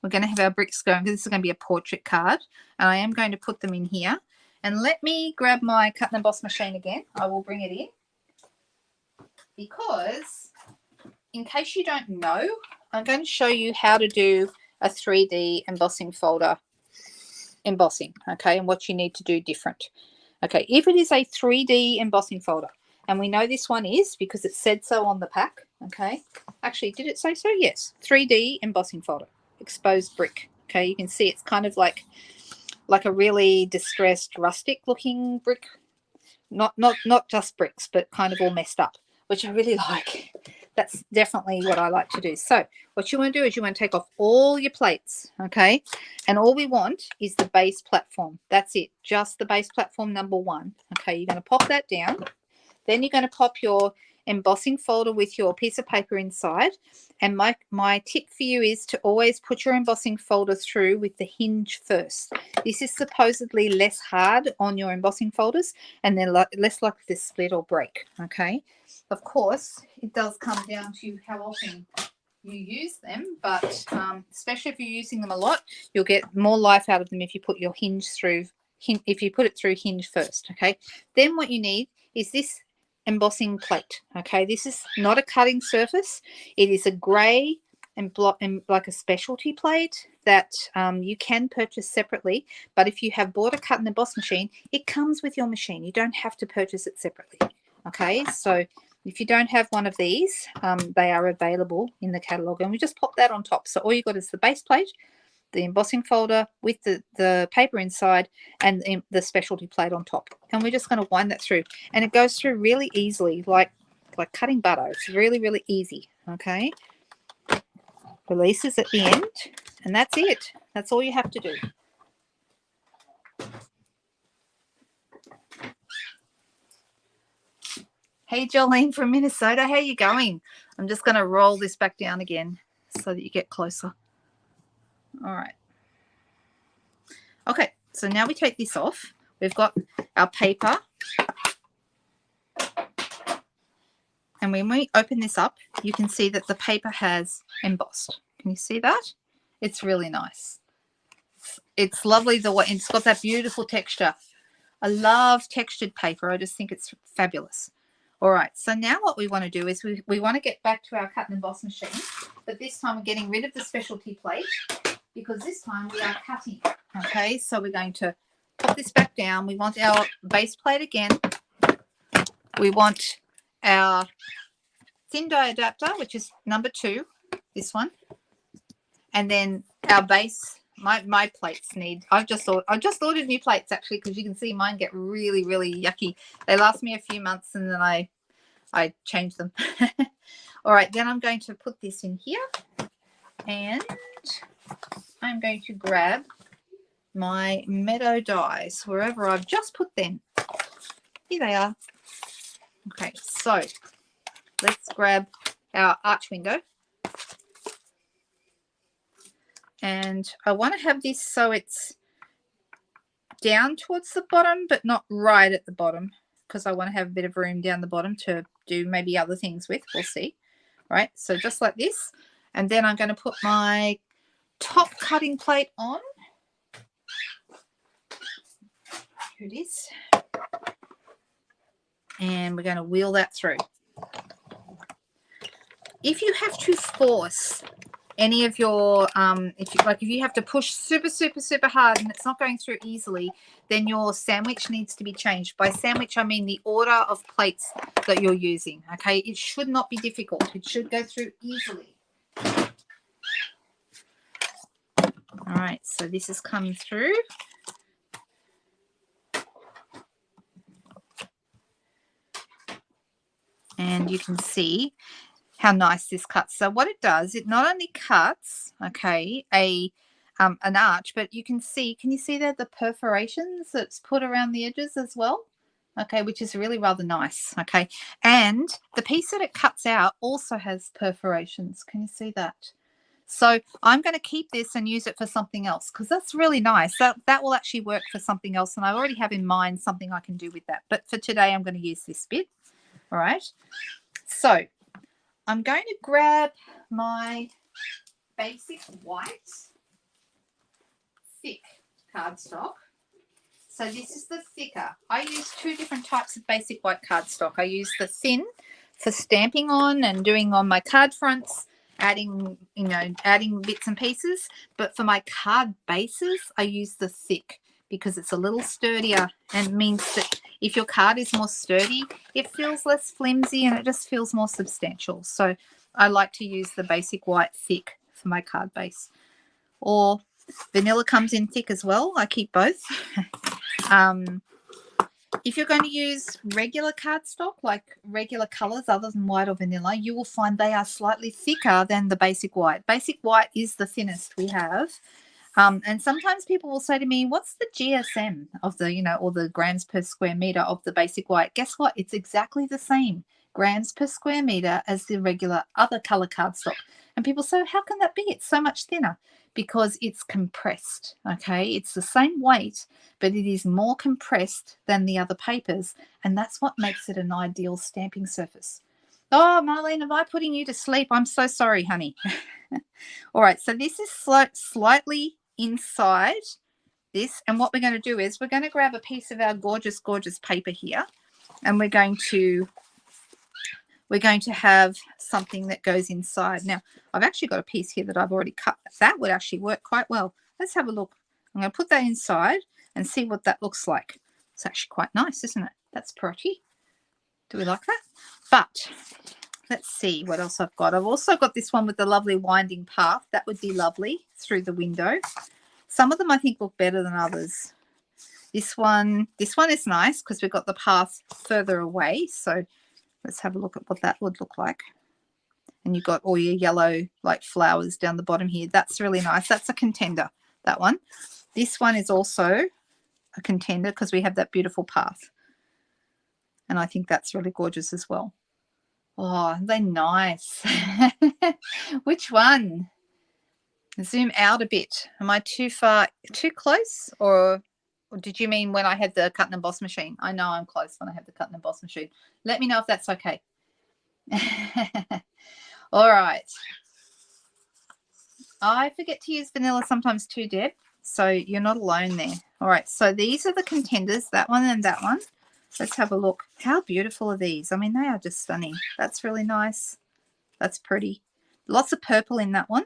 We're going to have our bricks going because this is going to be a portrait card, and I am going to put them in here. And let me grab my cut and emboss machine again. I will bring it in. because in case you don't know, I'm going to show you how to do a 3D embossing folder embossing, okay, and what you need to do different. Okay, if it is a 3D embossing folder, and we know this one is because it said so on the pack, okay. Actually, did it say so? Yes, 3D embossing folder, exposed brick. Okay, you can see it's kind of like a really distressed rustic looking brick. Not just bricks, but kind of all messed up, which I really like. That's definitely what I like to do. So what you want to do is you want to take off all your plates, okay? And all we want is the base platform. That's it, just the base platform number 1. Okay, you're going to pop that down. Then you're going to pop your embossing folder with your piece of paper inside. And my tip for you is to always put your embossing folder through with the hinge first. This is supposedly less hard on your embossing folders, and they're less likely to split or break, okay? Of course, it does come down to how often you use them, but especially if you're using them a lot, you'll get more life out of them if you put your hinge through, if you put it through hinge first, okay? Then what you need is this embossing plate, okay? This is not a cutting surface. It is a grey and like a specialty plate that you can purchase separately, but if you have bought a cut and emboss machine, it comes with your machine. You don't have to purchase it separately, okay? So if you don't have one of these, they are available in the catalogue, and we just pop that on top. So all you got is the base plate, the embossing folder with the paper inside, and the specialty plate on top. And we're just going to wind that through. And it goes through really easily, like cutting butter. It's really, really easy, okay? Releases at the end, and that's it. That's all you have to do. Hey, Jolene from Minnesota, how you going? I'm just going to roll this back down again so that you get closer. All right. Okay, so now we take this off. We've got our paper. And when we open this up, you can see that the paper has embossed. Can you see that? It's really nice. It's lovely the way it's got that beautiful texture. I love textured paper. I just think it's fabulous. All right, so now what we want to do is we want to get back to our cut and emboss machine, but this time we're getting rid of the specialty plate because this time we are cutting. Okay, so we're going to put this back down. We want our base plate again. We want our thin die adapter, which is number 2, this one, and then our base. My plates need. I just ordered new plates actually, because you can see mine get really, really yucky. They last me a few months and then I change them. All right, then I'm going to put this in here, and I'm going to grab my meadow dies wherever I've just put them. Here they are. Okay, so let's grab our arch window. And I want to have this so it's down towards the bottom, but not right at the bottom, because I want to have a bit of room down the bottom to do maybe other things with. We'll see. Right, so just like this. And then I'm going to put my top cutting plate on. Here it is. And we're going to wheel that through. If you have to force any of your if you have to push super hard and it's not going through easily, then your sandwich needs to be changed. By sandwich I mean the order of plates that you're using. Okay, it should not be difficult. It should go through easily. All right, so this is coming through. And you can see how nice this cuts. So what it does, it not only cuts, okay, an arch, but you can see, can you see there the perforations that's put around the edges as well? Okay, which is really rather nice, okay. And the piece that it cuts out also has perforations. Can you see that? So I'm going to keep this and use it for something else, because that's really nice. That will actually work for something else, and I already have in mind something I can do with that. But for today, I'm going to use this bit. All right. So I'm going to grab my basic white thick cardstock. So this is the thicker. I use 2 different types of basic white cardstock. I use the thin for stamping on and doing on my card fronts, adding bits and pieces. But for my card bases, I use the thick because it's a little sturdier, and means that if your card is more sturdy, it feels less flimsy and it just feels more substantial. So I like to use the basic white thick for my card base. Or vanilla comes in thick as well. I keep both. If you're going to use regular cardstock, like regular colors other than white or vanilla, you will find they are slightly thicker than the basic white. Basic white is the thinnest we have. And sometimes people will say to me, what's the GSM of the, or the grams per square meter of the basic white? Guess what? It's exactly the same grams per square meter as the regular other color cardstock. And people say, how can that be? It's so much thinner. Because it's compressed, okay? It's the same weight, but it is more compressed than the other papers, and that's what makes it an ideal stamping surface. Oh, Marlene, am I putting you to sleep? I'm so sorry, honey. All right, so this is slightly inside this, and what we're going to do is we're going to grab a piece of our gorgeous, gorgeous paper here, and we're going to have something that goes inside. Now, I've actually got a piece here that I've already cut. That would actually work quite well. Let's have a look. I'm going to put that inside and see what that looks like. It's actually quite nice, isn't it? That's pretty. Do we like that? But let's see what else I've got. I've also got this one with the lovely winding path. That would be lovely through the window. Some of them I think look better than others. This one is nice because we've got the path further away. So let's have a look at what that would look like. And you've got all your yellow like flowers down the bottom here. That's really nice. That's a contender, that one. This one is also a contender because we have that beautiful path. And I think that's really gorgeous as well. Oh, they're nice. Which one? Zoom out a bit. Am I too far, too close? Or did you mean when I had the cut and emboss machine? I know I'm close when I have the cut and emboss machine. Let me know if that's okay. All right. I forget to use vanilla sometimes too, Deb. So you're not alone there. All right. So these are the contenders, that one and that one. Let's have a look. How beautiful are these? I mean, they are just stunning. That's really nice. That's pretty. Lots of purple in that one.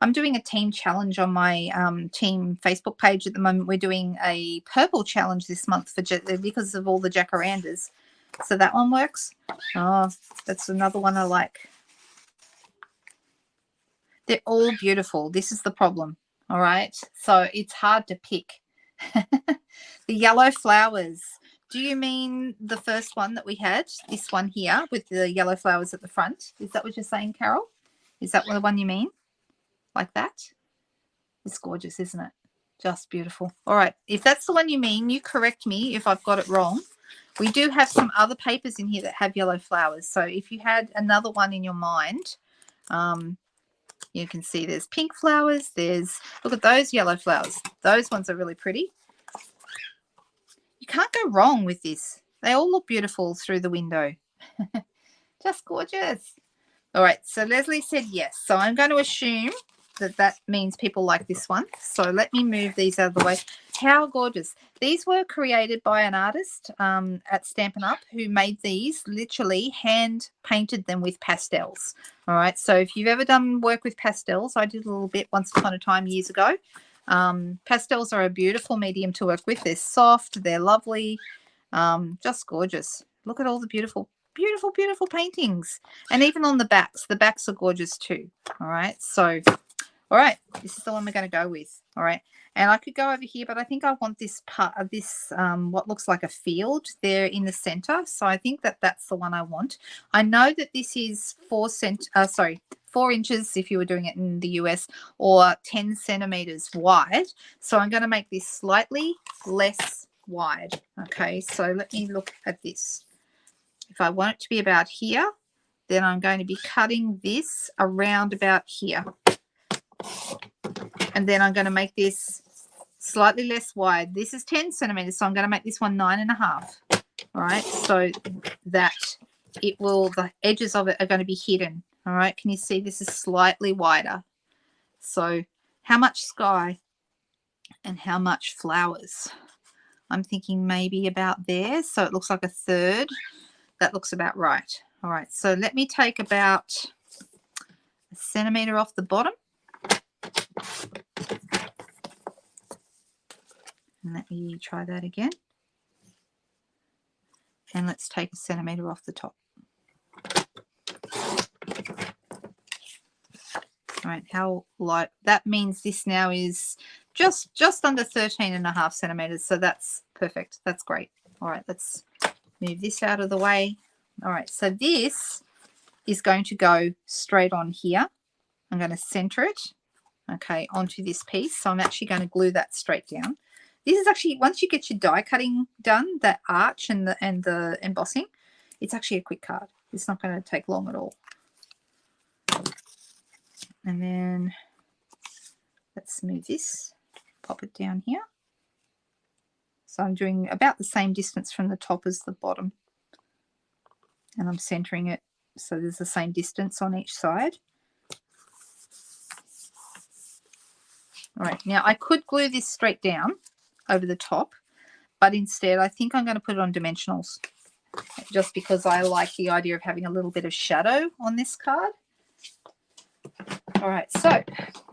I'm doing a team challenge on my team Facebook page at the moment. We're doing a purple challenge this month because of all the jacarandas. So that one works. Oh, that's another one I like. They're all beautiful. This is the problem. All right. So it's hard to pick. The yellow flowers. Do you mean the first one that we had? This one here with the yellow flowers at the front? Is that what you're saying, Carol? Is that the one you mean? Like that? It's gorgeous, isn't it? Just beautiful. All right. If that's the one you mean, you correct me if I've got it wrong. We do have some other papers in here that have yellow flowers. So if you had another one in your mind, you can see there's pink flowers. Look at those yellow flowers. Those ones are really pretty. You can't go wrong with this. They all look beautiful through the window. Just gorgeous. All right. So Leslie said yes. So I'm going to assume that means people like this one. So let me move these out of the way. How gorgeous. These were created by an artist at Stampin' Up who made these, literally hand painted them with pastels. All right. So if you've ever done work with pastels, I did a little bit once upon a time years ago. Pastels are a beautiful medium to work with. They're soft. They're lovely. Just gorgeous. Look at all the beautiful, beautiful, beautiful paintings. And even on the backs are gorgeous too. All right. So, all right. This is the one we're going to go with. All right. And I could go over here, but I think I want this part of this, what looks like a field there in the center. So I think that's the one I want. I know that this is 4 inches if you were doing it in the US, or 10 centimeters wide. So I'm going to make this slightly less wide. Okay. So let me look at this. If I want it to be about here, then I'm going to be cutting this around about here. And then I'm going to make this slightly less wide. This is 10 centimeters, so I'm going to make this one 9.5. All right, so that the edges of it are going to be hidden. All right, can you see this is slightly wider? So how much sky and how much flowers? I'm thinking maybe about there. So it looks like a third. That looks about right. All right, so let me take about a centimetre off the bottom. And let me try that again. And let's take a centimetre off the top. All right, how light, that means this now is just under 13.5 centimetres. So that's perfect. That's great. All right, let's move this out of the way. All right, so this is going to go straight on here. I'm going to center it, okay, onto this piece. So I'm actually going to glue that straight down. This is actually, once you get your die cutting done, that arch and the embossing, it's actually a quick card. It's not going to take long at all. And then let's move this, pop it down here. So I'm doing about the same distance from the top as the bottom. And I'm centering it so there's the same distance on each side. All right, now I could glue this straight down over the top, but instead I think I'm going to put it on dimensionals just because I like the idea of having a little bit of shadow on this card. All right, so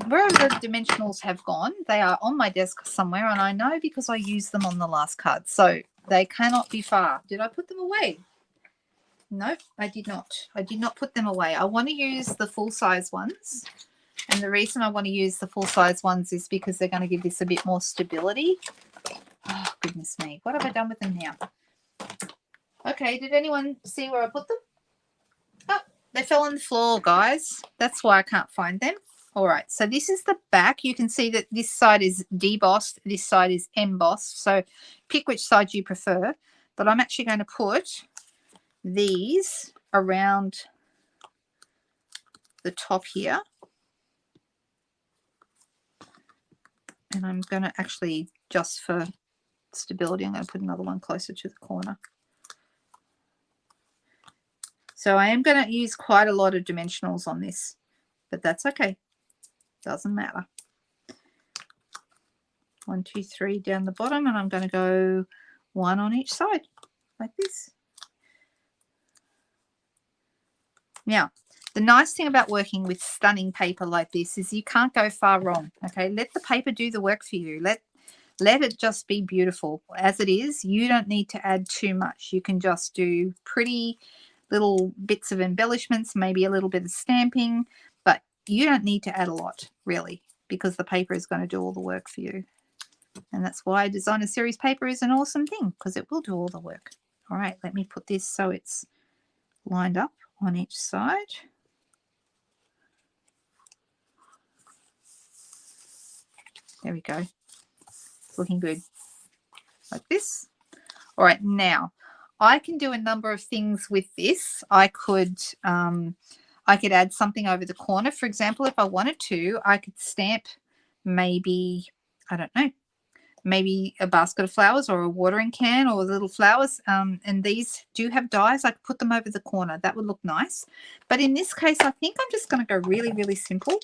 wherever the dimensionals have gone, they are on my desk somewhere, and I know because I used them on the last card, so they cannot be far. Did I put them away? No, I did not. I did not put them away. I want to use the full-size ones, and the reason I want to use the full-size ones is because they're going to give this a bit more stability. Oh, goodness me. What have I done with them now? Okay, did anyone see where I put them? Oh, they fell on the floor, guys. That's why I can't find them. All right, so this is the back. You can see that this side is debossed, this side is embossed. So pick which side you prefer. But I'm actually going to put these around the top here. And I'm going to actually, just for stability, I'm going to put another one closer to the corner. So I am going to use quite a lot of dimensionals on this, but that's okay. Doesn't matter. 1, 2, 3 down the bottom, and I'm going to go 1 on each side like this. Now, the nice thing about working with stunning paper like this is you can't go far wrong. Okay, let the paper do the work for you. Let it just be beautiful as it is. You don't need to add too much. You can just do pretty little bits of embellishments, maybe a little bit of stamping, but you don't need to add a lot, really, because the paper is going to do all the work for you. And that's why designer series paper is an awesome thing, because it will do all the work. All right, let me put this so it's lined up on each side. There we go. It's looking good. Like this. All right, now I can do a number of things with this. I could add something over the corner. For example, if I wanted to, I could stamp maybe, I don't know, maybe a basket of flowers or a watering can or little flowers. And these do have dies. I could put them over the corner. That would look nice. But in this case, I think I'm just going to go really, really simple.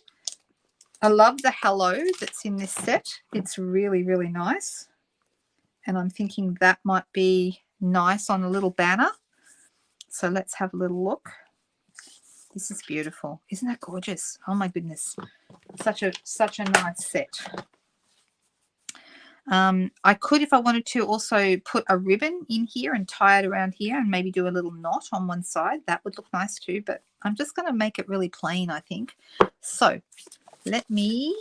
I love the hello that's in this set. It's really, really nice. And I'm thinking that might be nice on a little banner. So let's have a little look. This is beautiful. Isn't that gorgeous? Oh my goodness. Such a nice set. I could, if I wanted to, also put a ribbon in here and tie it around here and maybe do a little knot on one side. That would look nice too, but I'm just going to make it really plain, I think. So let me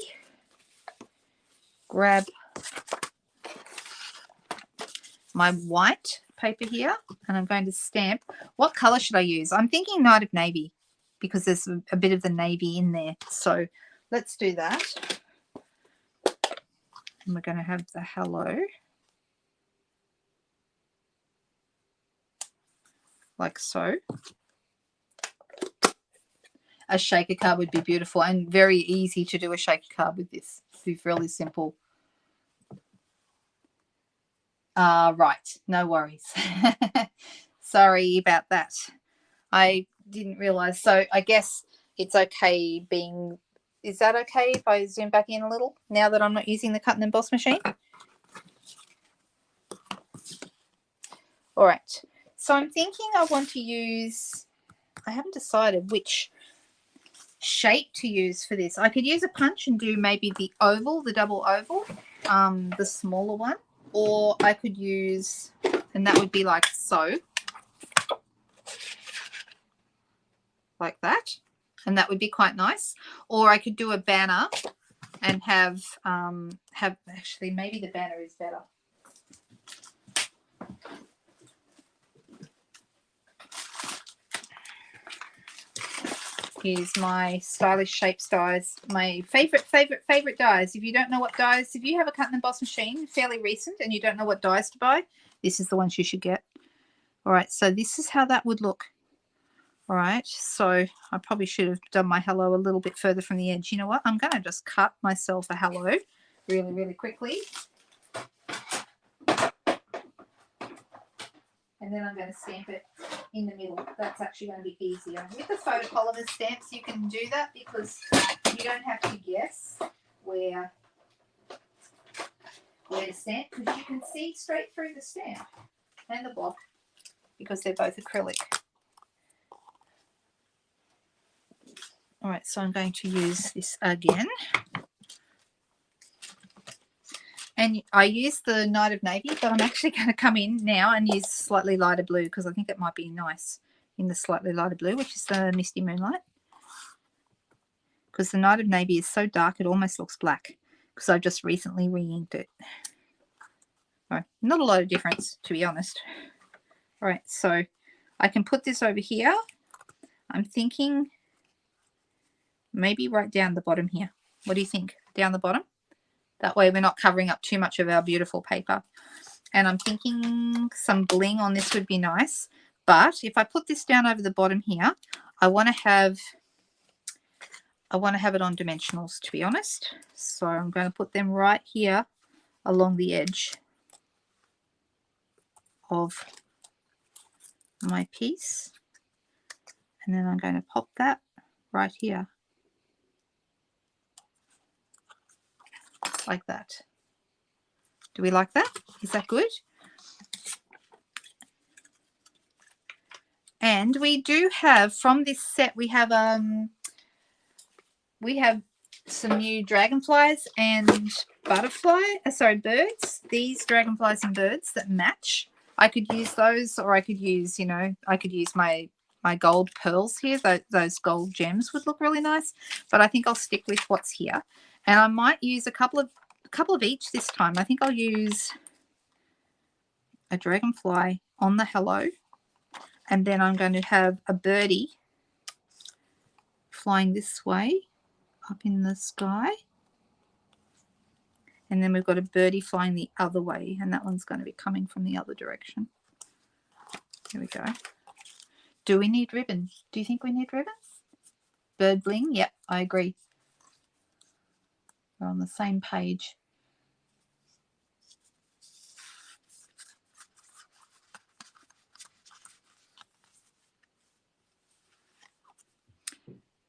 grab my white paper here and I'm going to stamp. What color should I use? I'm thinking Night of Navy because there's a bit of the navy in there. So let's do that. And we're going to have the hello. Like so. A shaker card would be beautiful and very easy to do a shaker card with this. It'd be really simple. Right, no worries. Sorry about that. I didn't realize. So I guess it's okay being, is that okay if I zoom back in a little now that I'm not using the cut and emboss machine? All right. So I'm thinking I want to use I haven't decided which shape to use for this. I could use a punch and do maybe the oval, the double oval, the smaller one, or I could use, and that would be like so, like that, and that would be quite nice. Or I could do a banner and have actually maybe the banner is better. Here's my stylish shapes dies, my favorite dies. If you don't know what dies, if you have a cut and emboss machine fairly recent and you don't know what dies to buy, this is the ones you should get. All right, so this is how that would look. All right, so I probably should have done my hello a little bit further from the edge. You know what? I'm going to just cut myself a hello really, really quickly. And then I'm going to stamp it in the middle. That's actually going to be easier. With the photopolymer stamps, you can do that because you don't have to guess where to stamp, because you can see straight through the stamp and the block because they're both acrylic. All right, so I'm going to use this again. And I use the Night of Navy, but I'm actually going to come in now and use slightly lighter blue because I think it might be nice in the slightly lighter blue, which is the Misty Moonlight. Because the Night of Navy is so dark it almost looks black because I've just recently re-inked it. All right, not a lot of difference, to be honest. All right, so I can put this over here. I'm thinking maybe right down the bottom here. What do you think? Down the bottom? That way we're not covering up too much of our beautiful paper. And I'm thinking some bling on this would be nice. But if I put this down over the bottom here, I want to have it on dimensionals, to be honest. So I'm going to put them right here along the edge of my piece. And then I'm going to pop that right here. Like that. Do we like that? Is that good? And we do have, from this set, we have some new dragonflies and birds. These dragonflies and birds that match. I could use those, or I could use, I could use my gold pearls here. Those gold gems would look really nice, but I think I'll stick with what's here. And I might use a couple of each this time. I think I'll use a dragonfly on the hello, and then I'm going to have a birdie flying this way up in the sky, and then we've got a birdie flying the other way, and that one's going to be coming from the other direction. Here we go. Do we need ribbon? Do you think we need ribbon? Bird bling? Yep, I agree. We're on the same page.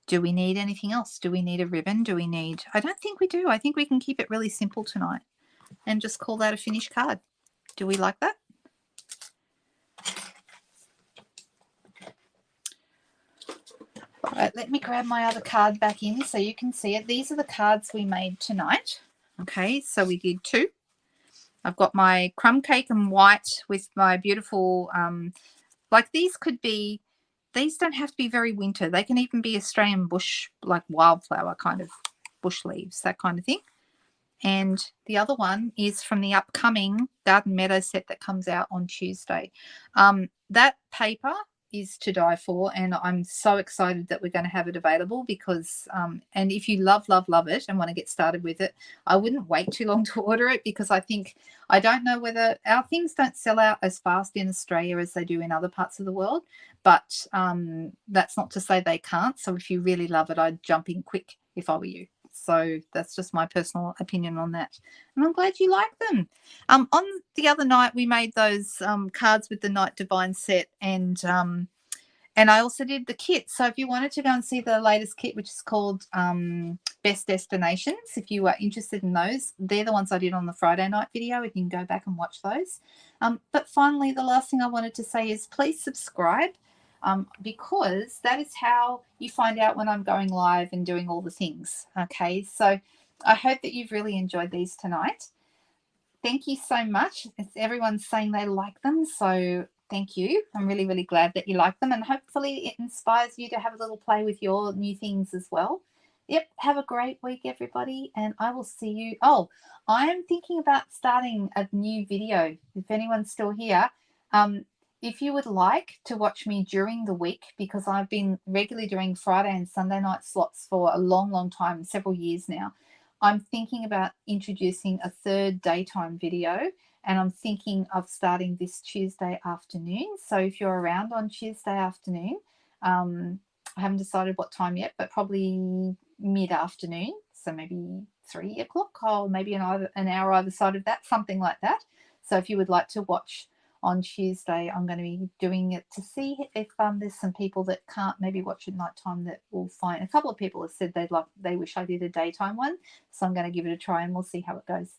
Do we need anything else? Do we need a ribbon? Do we need... I don't think we do. I think we can keep it really simple tonight and just call that a finished card. Do we like that? All right, let me grab my other card back in so you can see it. These are the cards we made tonight. Okay, so we did 2. I've got my crumb cake and white with my beautiful, like these could be, these don't have to be very winter. They can even be Australian bush, like wildflower kind of bush leaves, that kind of thing. And the other one is from the upcoming Garden Meadow set that comes out on Tuesday. That paper is to die for, and I'm so excited that we're going to have it available because and if you love it and want to get started with it, I wouldn't wait too long to order it, because I don't know whether our things don't sell out as fast in Australia as they do in other parts of the world, but that's not to say they can't. So if you really love it, I'd jump in quick if I were you. So that's just my personal opinion on that. And I'm glad you like them. On the other night, we made those cards with the Night Divine set, and I also did the kit. So if you wanted to go and see the latest kit, which is called Best Destinations, if you are interested in those, they're the ones I did on the Friday night video. You can go back and watch those. But finally, the last thing I wanted to say is please subscribe. because that is how you find out when I'm going live and doing all the things. Okay, so I hope that you've really enjoyed these tonight. Thank you so much. Everyone's saying they like them, so thank you. I'm really, really glad that you like them, and hopefully it inspires you to have a little play with your new things as well. Yep, have a great week, everybody, and I will see you. Oh, I am thinking about starting a new video. If anyone's still here, if you would like to watch me during the week, because I've been regularly doing Friday and Sunday night slots for a long, long time, several years now, I'm thinking about introducing a third daytime video, and I'm thinking of starting this Tuesday afternoon. So if you're around on Tuesday afternoon, I haven't decided what time yet, but probably mid-afternoon, so maybe 3 o'clock, or maybe an hour either side of that, something like that. So if you would like to watch on Tuesday, I'm going to be doing it to see if there's some people that can't maybe watch at night time that will find. A couple of people have said they wish I did a daytime one, so I'm going to give it a try and we'll see how it goes.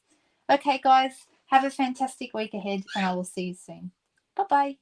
Okay, guys, have a fantastic week ahead, and I will see you soon. Bye-bye.